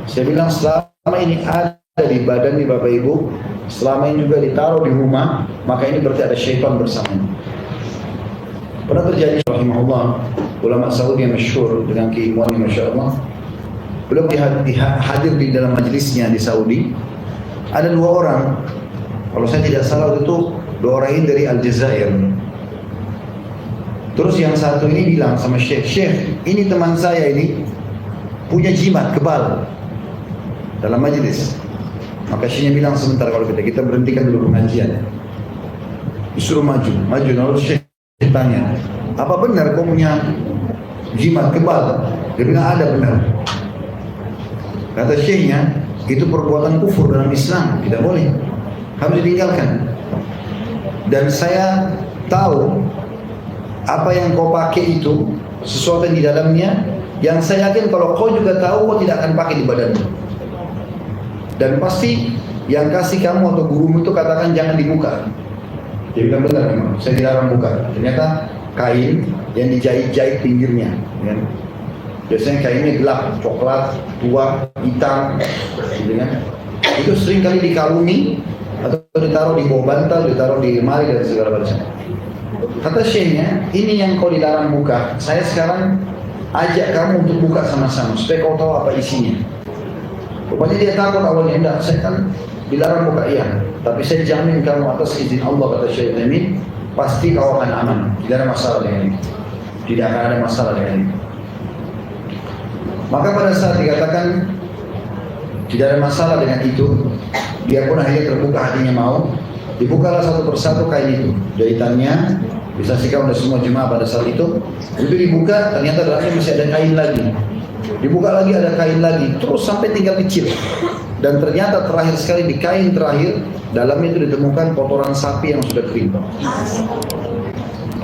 Saya bilang selama ini ada di badan nih Bapak Ibu, selama ini juga ditaruh di rumah, maka ini berarti ada syaitan bersamanya. Pernah terjadi rahimahullah, ulama Saudi yang masyhur dengan keilmuannya masya Allah. Belum hadir di dalam majelisnya di Saudi. Ada 2 orang, kalau saya tidak salah itu Dua orang ini dari Aljazair. Terus yang satu ini bilang sama Syekh, Syekh, ini teman saya ini punya jimat kebal dalam majelis. Maka Syekhnya bilang, sebentar kalau kita berhentikan dulu pengajian. Disuruh maju. Lalu Syekh tanya, apa benar kau punya jimat kebal? Dia bilang, ada benar. Kata Syekhnya, itu perbuatan kufur dalam Islam, tidak boleh, harus ditinggalkan. Dan saya tahu apa yang kau pakai itu sesuatu yang di dalamnya, yang saya yakin kalau kau juga tahu, kau tidak akan pakai di badanmu. Dan pasti yang kasih kamu atau gurumu itu katakan jangan dibuka. Dia bilang benar memang, saya dilarang buka. Ternyata kain yang dijahit-jahit pinggirnya, ya. Biasanya kainnya gelap, coklat, tua, hitam, gitu kan. Itu sering kali dikalungi atau ditaruh di bawah bantal, ditaruh di lemari dan segala macam. Kata Syekhnya, ini yang kau dilarang buka. Saya sekarang ajak kamu untuk buka sama-sama supaya kau tahu apa isinya. Rupanya dia takut awalnya, enggak, saya kan dilarang buka, iya. Tapi saya jamin kamu atas izin Allah, kata Syekh Amin, pasti kau akan aman. Tidak ada masalah dengan ini. Tidak akan ada masalah dengan ini. Maka pada saat dikatakan tidak ada masalah dengan itu, dia pun akhirnya terbuka hatinya mau. Dibukalah satu persatu kain itu, jahitannya. Bisa sikap oleh semua jemaah pada saat itu. Itu dibuka, ternyata dalamnya masih ada kain lagi. Dibuka lagi, ada kain lagi, terus sampai tinggal kecil. Dan ternyata terakhir sekali di kain terakhir, dalamnya itu ditemukan kotoran sapi yang sudah kering.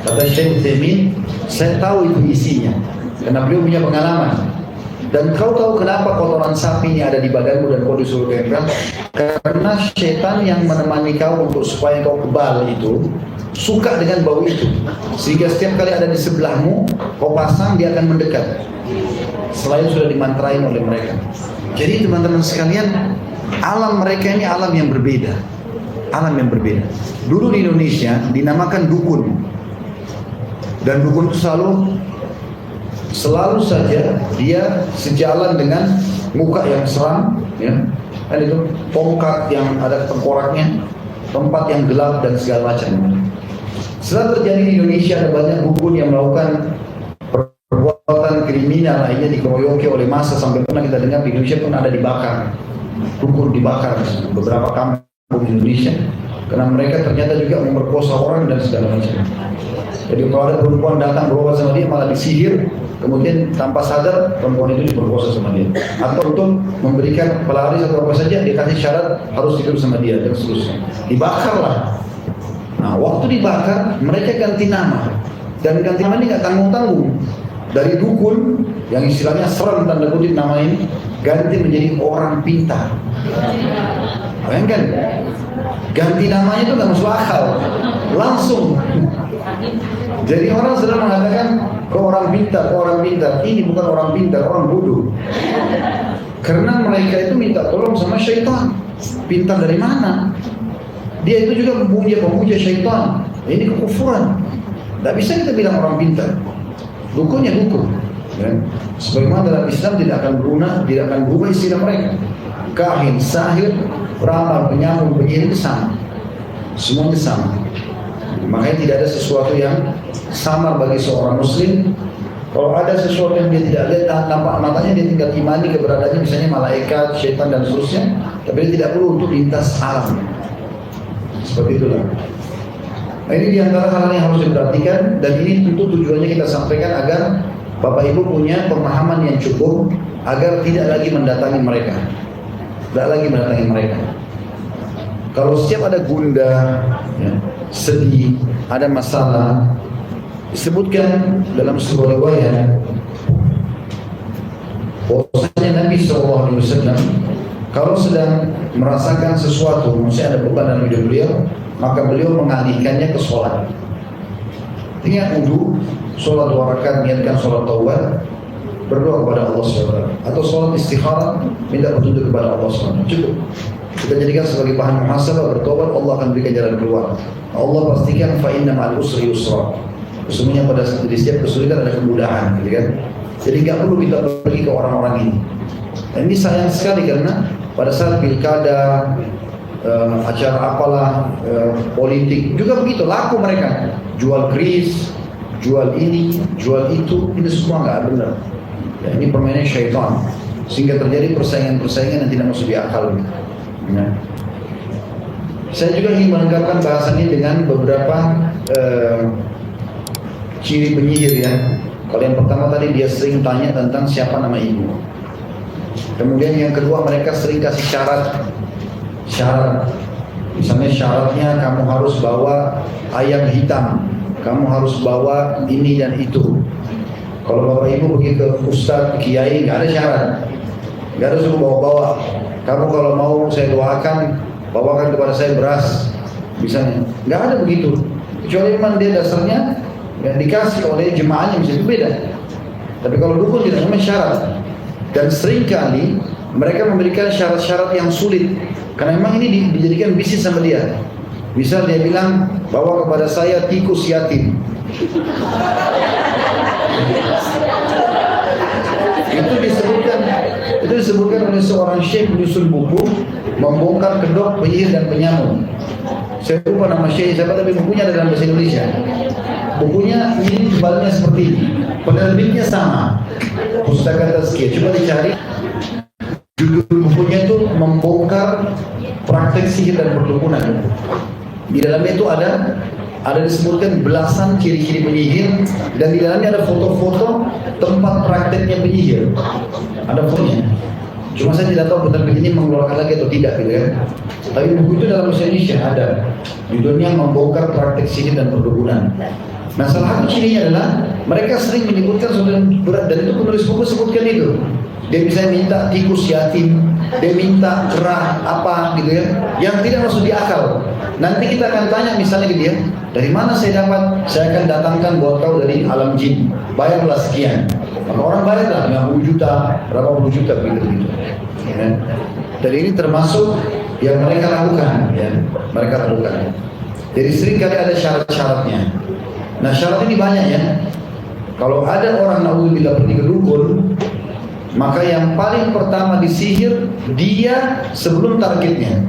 Kata Syekh Utsaimin, saya tahu itu isinya, karena beliau punya pengalaman. Dan kau tahu kenapa kotoran sapi ini ada di badanmu dan kau disuruh tempel? Karena setan yang menemani kau untuk supaya kau kebal itu suka dengan bau itu, sehingga setiap kali ada di sebelahmu, kau pasang, dia akan mendekat. Selain sudah dimantrain oleh mereka. Jadi teman-teman sekalian, alam mereka ini alam yang berbeda. Alam yang berbeda. Dulu di Indonesia dinamakan dukun. Dan dukun itu selalu saja dia sejalan dengan muka yang seram, ya. Dan itu tongkat yang ada tengkoraknya, tempat yang gelap dan segala macam. Setelah terjadi di Indonesia, ada banyak dukun yang melakukan perbuatan kriminal lainnya, dikeroyoki oleh massa, sampai pernah kita dengar di Indonesia pun ada dibakar, dukun dibakar beberapa kampung di Indonesia karena mereka ternyata juga memperkosa orang dan segala macam. Jadi kalau ada perempuan datang berobat sama dia malah disihir, kemudian tanpa sadar perempuan itu diperkosa sama dia. Atau untuk memberikan pelaris atau apa saja, dia kasih syarat harus tidur sama dia dan seterusnya. Dibakarlah. Nah, waktu dibakar mereka ganti nama, dan ganti nama ini nggak tanggung-tanggung. Dari dukun yang istilahnya serem tanda kutip nama ini ganti menjadi orang pintar. Bayangkan, ganti namanya itu nggak masuk akal, langsung. Jadi orang sedang mengatakan kau orang pintar, kau orang pintar. Ini bukan orang pintar, orang bodoh. Karena mereka itu minta tolong sama syaitan. Pintar dari mana? Dia itu juga pemuja syaitan. Ini kekufuran. Tidak bisa kita bilang orang pintar. Dukunnya dukun. Ya. Sebagaimana dalam Islam tidak akan berubah istilah mereka. Kahin, sahir, peramal, penyamul, penyihir itu sama. Semuanya sama. Makanya tidak ada sesuatu yang sama bagi seorang muslim. Kalau ada sesuatu yang dia tidak lihat nampak matanya, dia tinggal imani keberadaannya, misalnya malaikat, syaitan dan seterusnya, tapi dia tidak perlu untuk lintas alam. Seperti itulah. Nah, ini diantara hal yang harus diperhatikan, dan ini tentu tujuannya kita sampaikan agar Bapak Ibu punya pemahaman yang cukup agar tidak lagi mendatangi mereka. Tidak lagi mendatangi mereka. Kalau setiap ada gundah, ya, sedih, ada masalah, disebutkan dalam sebuah riwayat bahwasanya Nabi SAW kalau sedang merasakan sesuatu, maksudnya ada beban dalam hidup beliau, maka beliau mengalihkannya ke sholat. Ingat wudu, sholat 2 rakaat, niatkan sholat taubat, berdoa kepada Allah SWT, atau sholat istikharah, minta petunjuk kepada Allah SWT. Cukup. Kita jadikan sebagai bahan muhasabah, bertobat, Allah akan berikan jalan keluar. Allah pastikan fa inna ma'al usri yusra. Sesungguhnya pada setiap kesulitan ada kemudahan, gitu kan? Jadi nggak perlu kita pergi ke orang-orang ini. Dan ini sayang sekali karena pada saat pilkada, acara apalah, politik juga begitu, laku mereka jual keris, jual ini, jual itu, ini semua nggak benar. Ya, ini permainan syaitan, sehingga terjadi persaingan-persaingan yang tidak masuk di akal. Ya. Saya juga ingin melengkapkan bahasan ini dengan beberapa ciri penyihir ya. Kalau yang pertama tadi dia sering tanya tentang siapa nama ibu. Kemudian yang kedua mereka sering kasih syarat. Misalnya syaratnya kamu harus bawa ayam hitam, kamu harus bawa ini dan itu. Kalau bapak ibu pergi ke ustadz, kiai, nggak ada syarat, nggak ada suruh bawa-bawa. Kamu kalau mau saya doakan, bawakan kepada saya beras, misalnya, nggak ada begitu. Kecuali memang dia dasarnya yang dikasih oleh jemaahnya bisa beda. Tapi kalau dukun tidak namanya syarat. Dan seringkali mereka memberikan syarat-syarat yang sulit. Karena memang ini dijadikan bisnis sama dia. Misal dia bilang, bawa kepada saya tikus yatim. Itu disebutkan oleh seorang syekh menyusun buku membongkar kedok, penyihir dan penyamun. Saya lupa nama syekh siapa, tapi bukunya ada dalam bahasa Indonesia. Bukunya ini tebalnya seperti ini, penerbitnya sama, Pustaka Tazkiyah. Coba dicari judul bukunya itu membongkar praktek sihir dan perdukunan. Di dalamnya itu ada disebutkan belasan ciri-ciri penyihir, dan di dalamnya ada foto-foto tempat prakteknya penyihir. Ada fotonya. Cuma saya tidak tahu penerbit ini mengeluarkan lagi atau tidak gitu ya. Tapi buku itu dalam bahasa Indonesia ada. Judulnya membongkar praktek sihir dan perdukunan. Nah, salah satu cirinya adalah mereka sering menyebutkan sesuatu yang berat, dan itu penulis buku sebutkan itu. Dia bisa minta tikus yatim, dia minta kerah apa gitu ya, yang tidak masuk di akal. Nanti kita akan tanya misalnya ke dia, dari mana saya dapat? Saya akan datangkan buat kau dari alam jin, bayarlah sekian. Maka orang bayarlah 50 juta, berapa puluh juta begitu. Ya. Dan ini termasuk yang mereka lakukan, ya. Mereka lakukan. Jadi sering kali ada syarat-syaratnya. Nah, syarat ini banyak ya. Kalau ada orang naudzubillah pergi ke dukun, maka yang paling pertama disihir dia sebelum targetnya.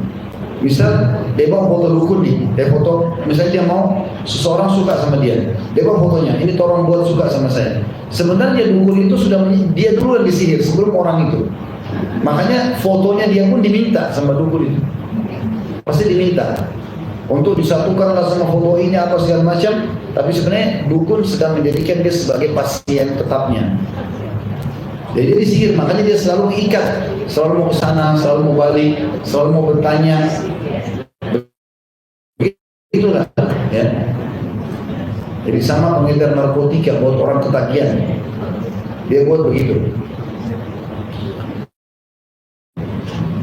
Misal dia bawa foto dukun nih, dia foto, misalnya dia mau seseorang suka sama dia bawa fotonya, ini tolong buat suka sama saya. Sebenarnya dukun itu sudah dia dulu yang disihir sebelum orang itu. Makanya fotonya dia pun diminta sama dukun itu, pasti diminta untuk disatukanlah sama foto ini apa segala macam. Tapi sebenarnya dukun sedang menjadikan dia sebagai pasien tetapnya. Jadi dia disihir, makanya dia selalu ikat, selalu mau ke sana, selalu mau balik, selalu mau bertanya. Itulah, ya. Jadi sama pengedar narkotika buat orang ketagihan, dia buat begitu.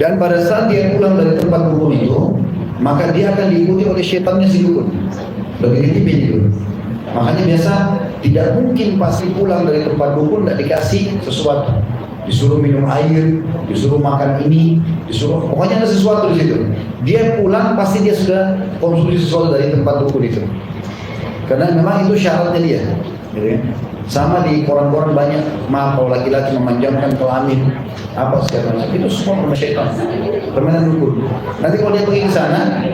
Dan pada saat dia pulang dari tempat dukun itu, maka dia akan diikuti oleh setannya si dukun. Begitu itu. Makanya biasa tidak mungkin pasti pulang dari tempat dukun tidak dikasih sesuatu. Disuruh minum air, disuruh makan ini, disuruh pokoknya ada sesuatu di situ. Dia pulang pasti dia sudah konsumsi sesuatu dari tempat dukun itu. Karena memang itu syaratnya dia. Gitu ya. Sama di koran-koran banyak, maaf kalau laki-laki memanjangkan kelamin apa segala macam, itu semua permainan syaitan, permainan dukun. Nanti kalau dia pergi ke sana,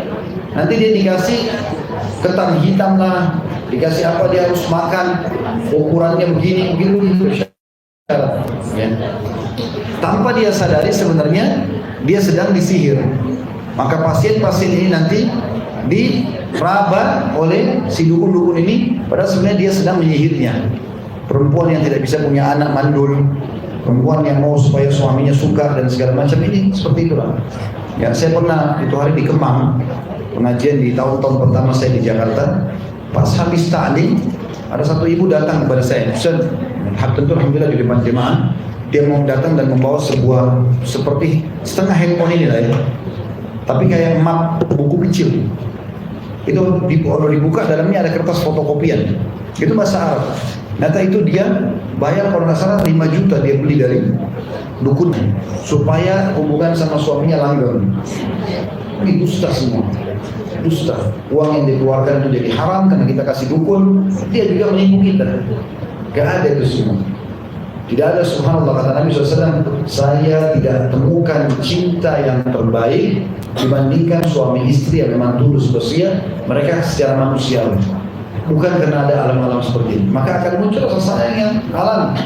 nanti dia dikasih ketan hitam lah, dikasih apa dia harus makan, ukurannya begini, begitu. Ya. Tanpa dia sadari sebenarnya dia sedang disihir. Maka pasien-pasien ini nanti diraba oleh si dukun-dukun ini, padahal sebenarnya dia sedang menyihirnya. Perempuan yang tidak bisa punya anak mandul, perempuan yang mau supaya suaminya suka dan segala macam, ini seperti itulah. Ya, saya pernah itu hari di Kemang, pengajian di tahun-tahun pertama saya di Jakarta. Pas habis ta'lim, ada satu ibu datang kepada saya. Ustaz, tentu alhamdulillah di depan jemaah, dia mau datang dan membawa sebuah seperti setengah handphone ini lah ya, tapi kayak map buku kecil. Itu dibuka, dalamnya ada kertas fotokopian. Itu bahasa Arab. Ternyata itu dia bayar kalau nggak salah 5 juta dia beli dari dukun supaya hubungan sama suaminya langgeng. Ini dusta semua. Dusta. Uang yang dikeluarkan itu jadi haram karena kita kasih dukun, dia juga menipu kita. Gak ada itu semua. Tidak ada, subhanallah, kata Nabi SAW, saya tidak temukan cinta yang terbaik dibandingkan suami istri yang memang tulus bersetia mereka secara manusiawi. Bukan karena ada alam-alam seperti ini. Maka akan muncul rasa sayang yang alami.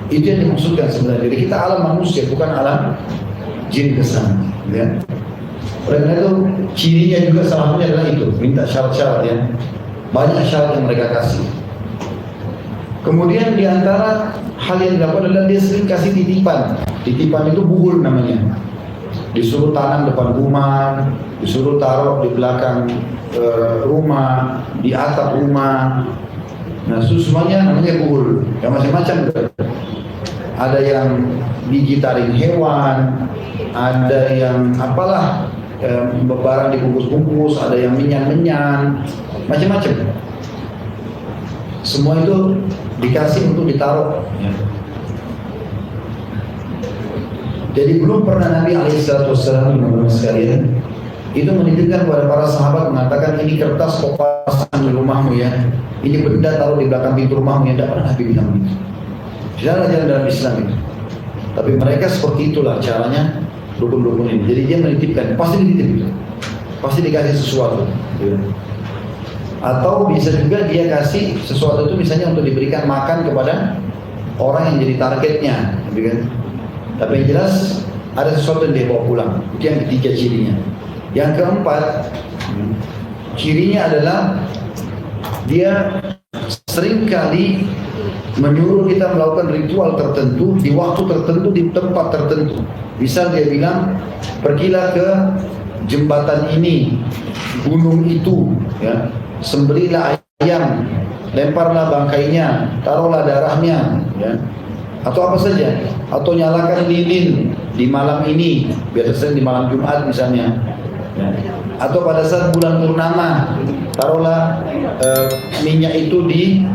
Itu yang dimaksudkan sebenarnya. Jadi kita alam manusia, bukan alam jin kesana. Ya. Oleh karena itu, cirinya juga salah satunya adalah itu. Minta syarat-syarat ya. Banyak syarat yang mereka kasih. Kemudian diantara hal yang dilakukan adalah dia sering kasih titipan. Titipan itu buhul namanya. Disuruh tanam depan rumah, disuruh taruh di belakang rumah, di atap rumah. Nah, semuanya namanya buhul. Yang macam-macam. Ada yang digitarin hewan, ada yang apalah, barang dibungkus-bungkus, ada yang menyan-menyan, macam-macam. Semua itu dikasih untuk ditaruh. Ya. Jadi belum pernah Nabi SAW sekalian itu menitipkan kepada para sahabat mengatakan ini kertas kau pasang di rumahmu ya, ini benda taruh di belakang pintu rumahmu ya. Tidak pernah Nabi bilang begitu. Tidak ada jalan dalam Islam itu. Tapi mereka seperti itulah caranya dukun-dukun ini. Jadi dia menitipkan, pasti dititip itu, pasti dikasih sesuatu. Ya. Atau bisa juga dia kasih sesuatu itu misalnya untuk diberikan makan kepada orang yang jadi targetnya, gitu kan? Tapi yang jelas ada sesuatu yang dia bawa pulang. Itu yang ketiga cirinya. Yang keempat, cirinya adalah dia seringkali menyuruh kita melakukan ritual tertentu di waktu tertentu, di tempat tertentu. Misal dia bilang, pergilah ke jembatan ini, gunung itu, ya. Sembelilah ayam, lemparlah bangkainya, taruhlah darahnya, ya. Atau apa saja, atau nyalakan lilin di malam ini, biasanya di malam Jumat misalnya, ya. Atau pada saat bulan purnama, taruhlah minyak itu di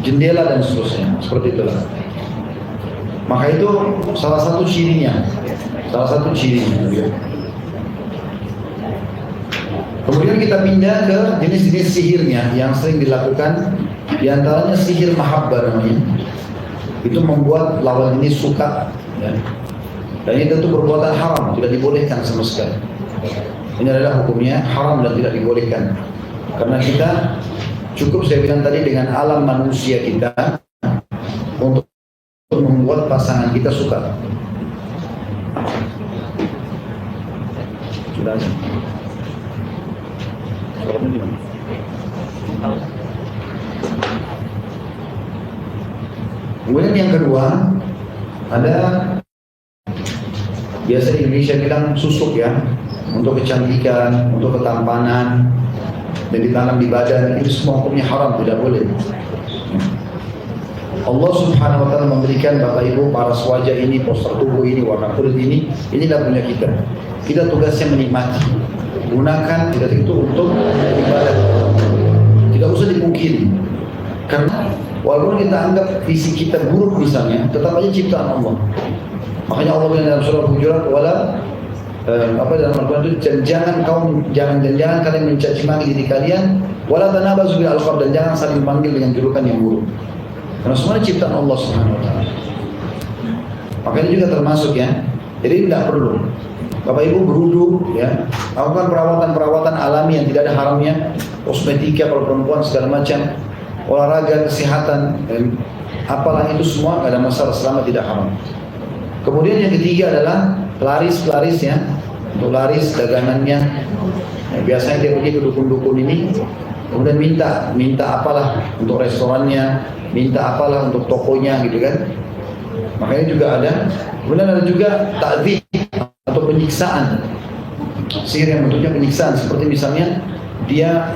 jendela dan seterusnya, seperti itulah. Maka itu salah satu cirinya, ya. Kemudian kita pindah ke jenis-jenis sihirnya yang sering dilakukan. Di antaranya sihir mahabbah namanya. Itu membuat lawan ini suka, ya. Dan ini tentu perbuatan haram, tidak dibolehkan sama sekali. Ini adalah hukumnya haram dan tidak dibolehkan. Karena kita cukup, saya bilang tadi, dengan alam manusia kita untuk membuat pasangan kita suka. Sudah aja. Kemudian yang kedua ada, biasa Indonesia bilang susuk ya, untuk kecantikan, untuk ketampanan, dan ditanam di badan. Ini semua hukumnya haram, tidak boleh. Allah Subhanahu wa ta'ala memberikan Bapak Ibu paras wajah ini, postur tubuh ini, warna kulit ini, inilah punya kita. Kita tugasnya menikmati. Gunakan tidak itu untuk ibadah. Tidak usah dipungkiri. Karena walaupun kita anggap fisik kita buruk misalnya, tetap aja ciptaan Allah. Makanya Allah bilang dalam surah Hujurat, wala dalam Al-Quran itu, jangan kalian mencaci maki diri kalian, wala tanabazu bil alqab, dan jangan saling memanggil dengan julukan yang buruk. Karena semuanya ciptaan Allah Subhanahu wa taala. Makanya juga termasuk ya. Jadi tidak perlu Bapak Ibu berudu ya, lakukan perawatan-perawatan alami yang tidak ada haramnya, kosmetika kalau perempuan segala macam, olahraga, kesehatan, apalah itu semua tidak ada masalah selama tidak haram. Kemudian yang ketiga adalah laris ya, untuk laris dagangannya. Ya, biasanya dia pergi ke dukun-dukun ini, kemudian minta apalah untuk restorannya, minta apalah untuk tokonya gitu kan. Makanya juga ada. Kemudian ada juga ta'dzib atau penyiksaan, sihir yang bentuknya penyiksaan, seperti misalnya dia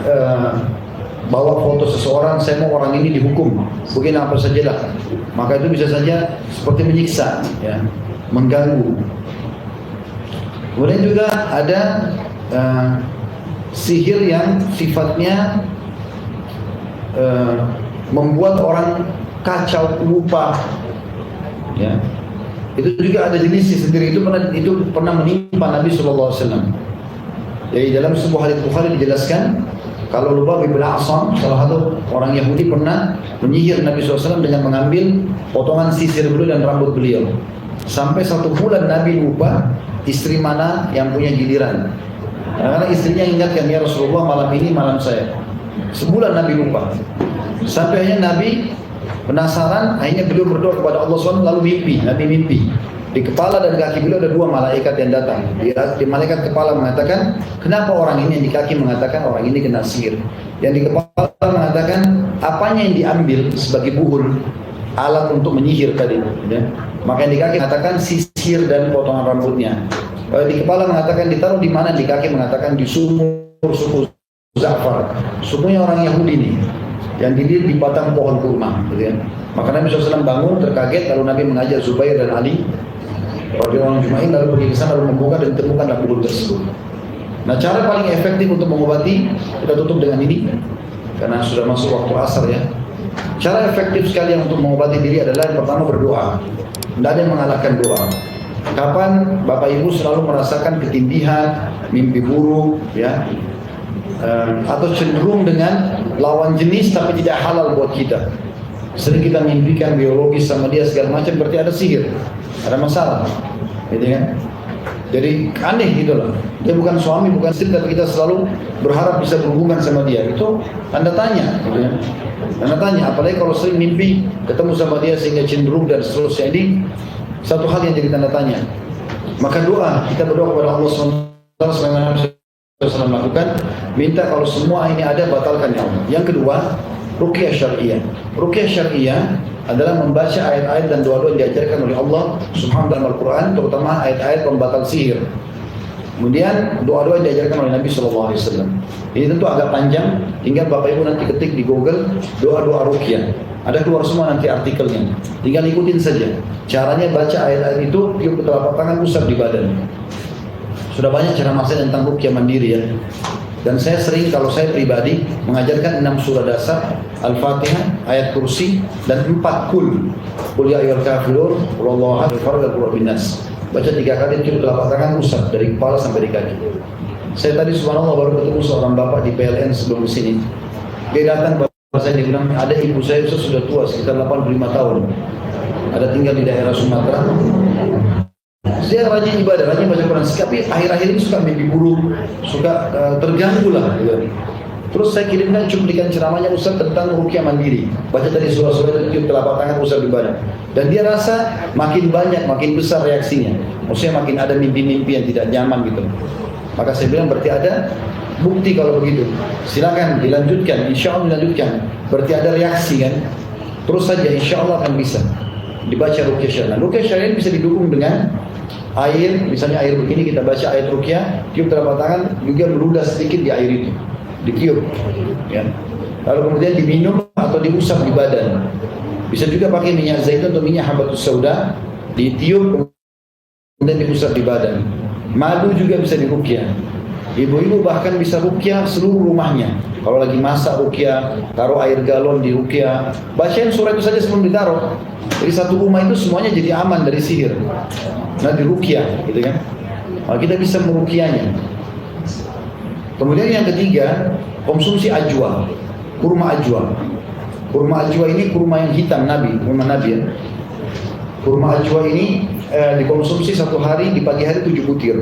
bawa foto seseorang, saya mau orang ini dihukum, begini apa sajalah, maka itu bisa saja seperti menyiksa, ya, mengganggu. Kemudian juga ada sihir yang sifatnya membuat orang kacau, lupa, ya. Itu juga ada jenisnya sendiri. Itu pernah menimpa Nabi SAW. Jadi dalam sebuah hadits Bukhari dijelaskan, Kalau Lubab bin Asam, salah satu orang Yahudi pernah menyihir Nabi SAW dengan mengambil potongan sisir beliau dan rambut beliau. Sampai 1 bulan Nabi lupa istri mana yang punya giliran. Karena istrinya ingatkan, ya Rasulullah malam ini malam saya. Sebulan Nabi lupa. Sampai akhirnya Nabi penasaran, akhirnya beliau berdoa kepada Allah SWT lalu mimpi. Nabi mimpi. Di kepala dan kaki beliau ada 2 malaikat yang datang. Di malaikat kepala mengatakan, kenapa orang ini, yang di kaki mengatakan orang ini kena sihir. Yang di kepala mengatakan, apanya yang diambil sebagai buhul, alat untuk menyihir tadi. Ya. Maka yang di kaki mengatakan sisir dan potongan rambutnya. Di kepala mengatakan ditaruh di mana, di kaki mengatakan di sumur suku Za'far. Sukunya orang Yahudi ini, yang didirikan di batang pohon kurma. Gitu ya. Maka Nabi SAW bangun terkaget, lalu Nabi mengajak Zubair dan Ali radhiyallahu anhum, lalu pergi ke sana lalu membuka dan ditemukanlah buhul tersebut. Nah, cara paling efektif untuk mengobati, kita tutup dengan ini karena sudah masuk waktu asar ya. Cara efektif sekali untuk mengobati diri adalah yang pertama berdoa. Tidak ada yang mengalahkan doa. Kapan Bapak Ibu selalu merasakan ketindihan, mimpi buruk, ya, atau cenderung dengan lawan jenis tapi tidak halal buat kita. Sering kita mimpikan biologis sama dia segala macam, berarti ada sihir, ada masalah, gitu kan? Jadi aneh gitu loh. Dia bukan suami, bukan istri, tapi kita selalu berharap bisa berhubungan sama dia. Itu tanda tanya, gitu ya. Tanda tanya, apalagi kalau sering mimpi ketemu sama dia sehingga cenderung dan seterusnya, ini satu hal yang jadi tanda tanya. Maka doa, kita berdoa kepada Allah SWT sebagaimana Nabi SAW melakukan, minta kalau semua ini ada, batalkan ya Allah. Yang kedua, ruqyah syariah. Ruqyah syariah adalah membaca ayat-ayat dan doa-doa yang diajarkan oleh Allah Subhanahu dalam Al-Quran, terutama ayat-ayat pembatal sihir. Kemudian doa-doa yang diajarkan oleh Nabi SAW. Ini tentu agak panjang, tinggal Bapak Ibu nanti ketik di Google doa-doa ruqyah. Ada keluar semua nanti artikelnya. Tinggal ikutin saja. Caranya baca ayat-ayat itu, tiup ke telapak tangan, usap di badan. Sudah banyak cara maksud tentang ruqyah mandiri ya. Dan saya sering, kalau saya pribadi, mengajarkan 6 surah dasar, Al-Fatihah, ayat kursi, dan 4 kul. Qul ya ayyuhal kafirun, qul Allahu ahad, qul huwallahu ahad. Baca 3 kali, tiup telapak tangan, usap dari kepala sampai di kaki. Saya tadi subhanallah baru ketemu seorang bapak di PLN sebelum sini. Dia datang kepada saya, dia bilang, ada ibu saya sudah tua, sekitar 85 tahun. Ada tinggal di daerah Sumatera. Dia rajin ibadah, rajin baca Quran, tapi akhir-akhir ini suka mimpi buruk, suka terganggu lah. Gitu. Terus saya kirimkan cuplikan ceramahnya Ustaz tentang ruqyah mandiri. Baca tadi surah-surah itu, tiup telapak tangan, usap di badan. Dan dia rasa makin banyak, makin besar reaksinya. Maksudnya makin ada mimpi-mimpi yang tidak nyaman gitu. Maka saya bilang berarti ada bukti kalau begitu. Silakan dilanjutkan, insya Allah dilanjutkan. Berarti ada reaksi kan. Terus saja insya Allah akan bisa dibaca ruqyah syariah. Ruqyah syariah bisa didukung dengan air, misalnya air begini kita baca ayat ruqyah, tiup telapak tangan, juga meludah sedikit di air itu, ditiup, ya. Lalu kemudian diminum atau diusap di badan. Bisa juga pakai minyak zaitun atau minyak habatus sauda, ditiup kemudian diusap di badan. Madu juga bisa diruqyah. Ibu-ibu bahkan bisa ruqyah seluruh rumahnya. Kalau lagi masak ruqyah, taruh air galon di ruqyah, bacain surah itu saja sebelum ditaruh. Jadi satu rumah itu semuanya jadi aman dari sihir. Nah di ruqyah, gitu kan? Nah, kita bisa meruqyahnya. Kemudian yang ketiga, konsumsi ajwa, kurma ajwa. Kurma ajwa ini kurma yang hitam kurma Nabi ya. Kurma ajwa ini dikonsumsi satu hari, di pagi hari 7 butir,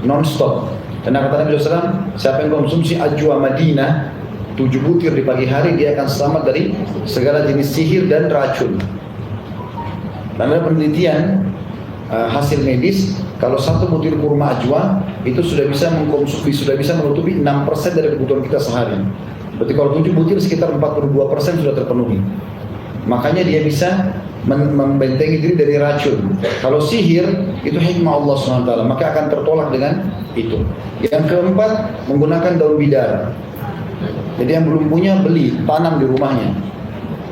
non-stop. Karena kata Nabi SAW, siapa yang konsumsi ajwa Madinah 7 butir di pagi hari, dia akan selamat dari segala jenis sihir dan racun. Dan ada penelitian hasil medis, kalau 1 butir kurma ajwa itu sudah bisa mengkonsumsi, sudah bisa menutupi 6% dari kebutuhan kita sehari. Berarti kalau 7 butir sekitar 42% sudah terpenuhi. Makanya dia bisa membentengi diri dari racun. Kalau sihir itu hikmah Allah SWT, maka akan tertolak dengan itu. Yang keempat, menggunakan daun bidara. Jadi yang belum punya beli, tanam di rumahnya.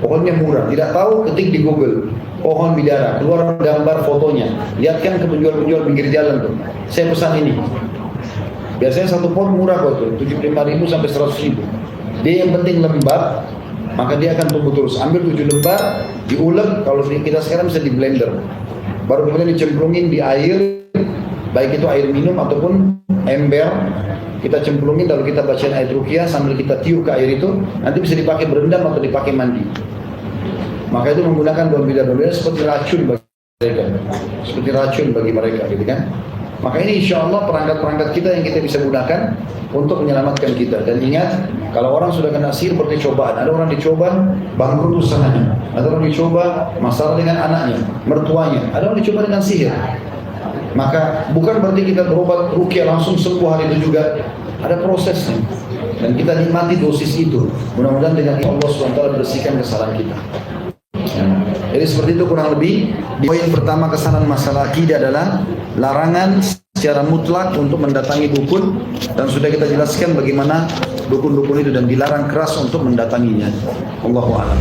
Pohonnya murah, tidak tahu ketik di Google pohon bidara, keluar gambar fotonya, lihatkan ke penjual-penjual pinggir jalan tuh. Saya pesan ini. Biasanya satu pohon murah kok tuh, 75.000 sampai 100.000. Dia yang penting lembab, maka dia akan tumbuh terus. Ambil 7 lembar, diulek, kalau kita sekarang bisa di blender. Baru kemudian dicemplungin di air, baik itu air minum ataupun ember, kita cemplungin lalu kita bacain ayat ruqyah sambil kita tiup ke air itu, nanti bisa dipakai berendam atau dipakai mandi. Maka itu menggunakan daun bidar seperti racun bagi mereka, seperti racun bagi mereka, gitu kan? Maka ini insya Allah perangkat-perangkat kita yang kita bisa gunakan untuk menyelamatkan kita. Dan ingat, kalau orang sudah kena sihir berarti cobaan. Ada orang dicoba bangkrut usahanya, ada orang dicoba masalah dengan anaknya, mertuanya, ada orang dicoba dengan sihir. Maka bukan berarti kita berobat ruqyah langsung sembuh hari itu juga. Ada prosesnya. Dan kita nikmati dosis itu. Mudah-mudahan dengan Allah SWT bersihkan kesalahan kita. Jadi seperti itu kurang lebih. Poin pertama kesalahan masalah akidah adalah larangan secara mutlak untuk mendatangi dukun. Dan sudah kita jelaskan bagaimana dukun-dukun itu dan dilarang keras untuk mendatanginya. Allahu a'lam.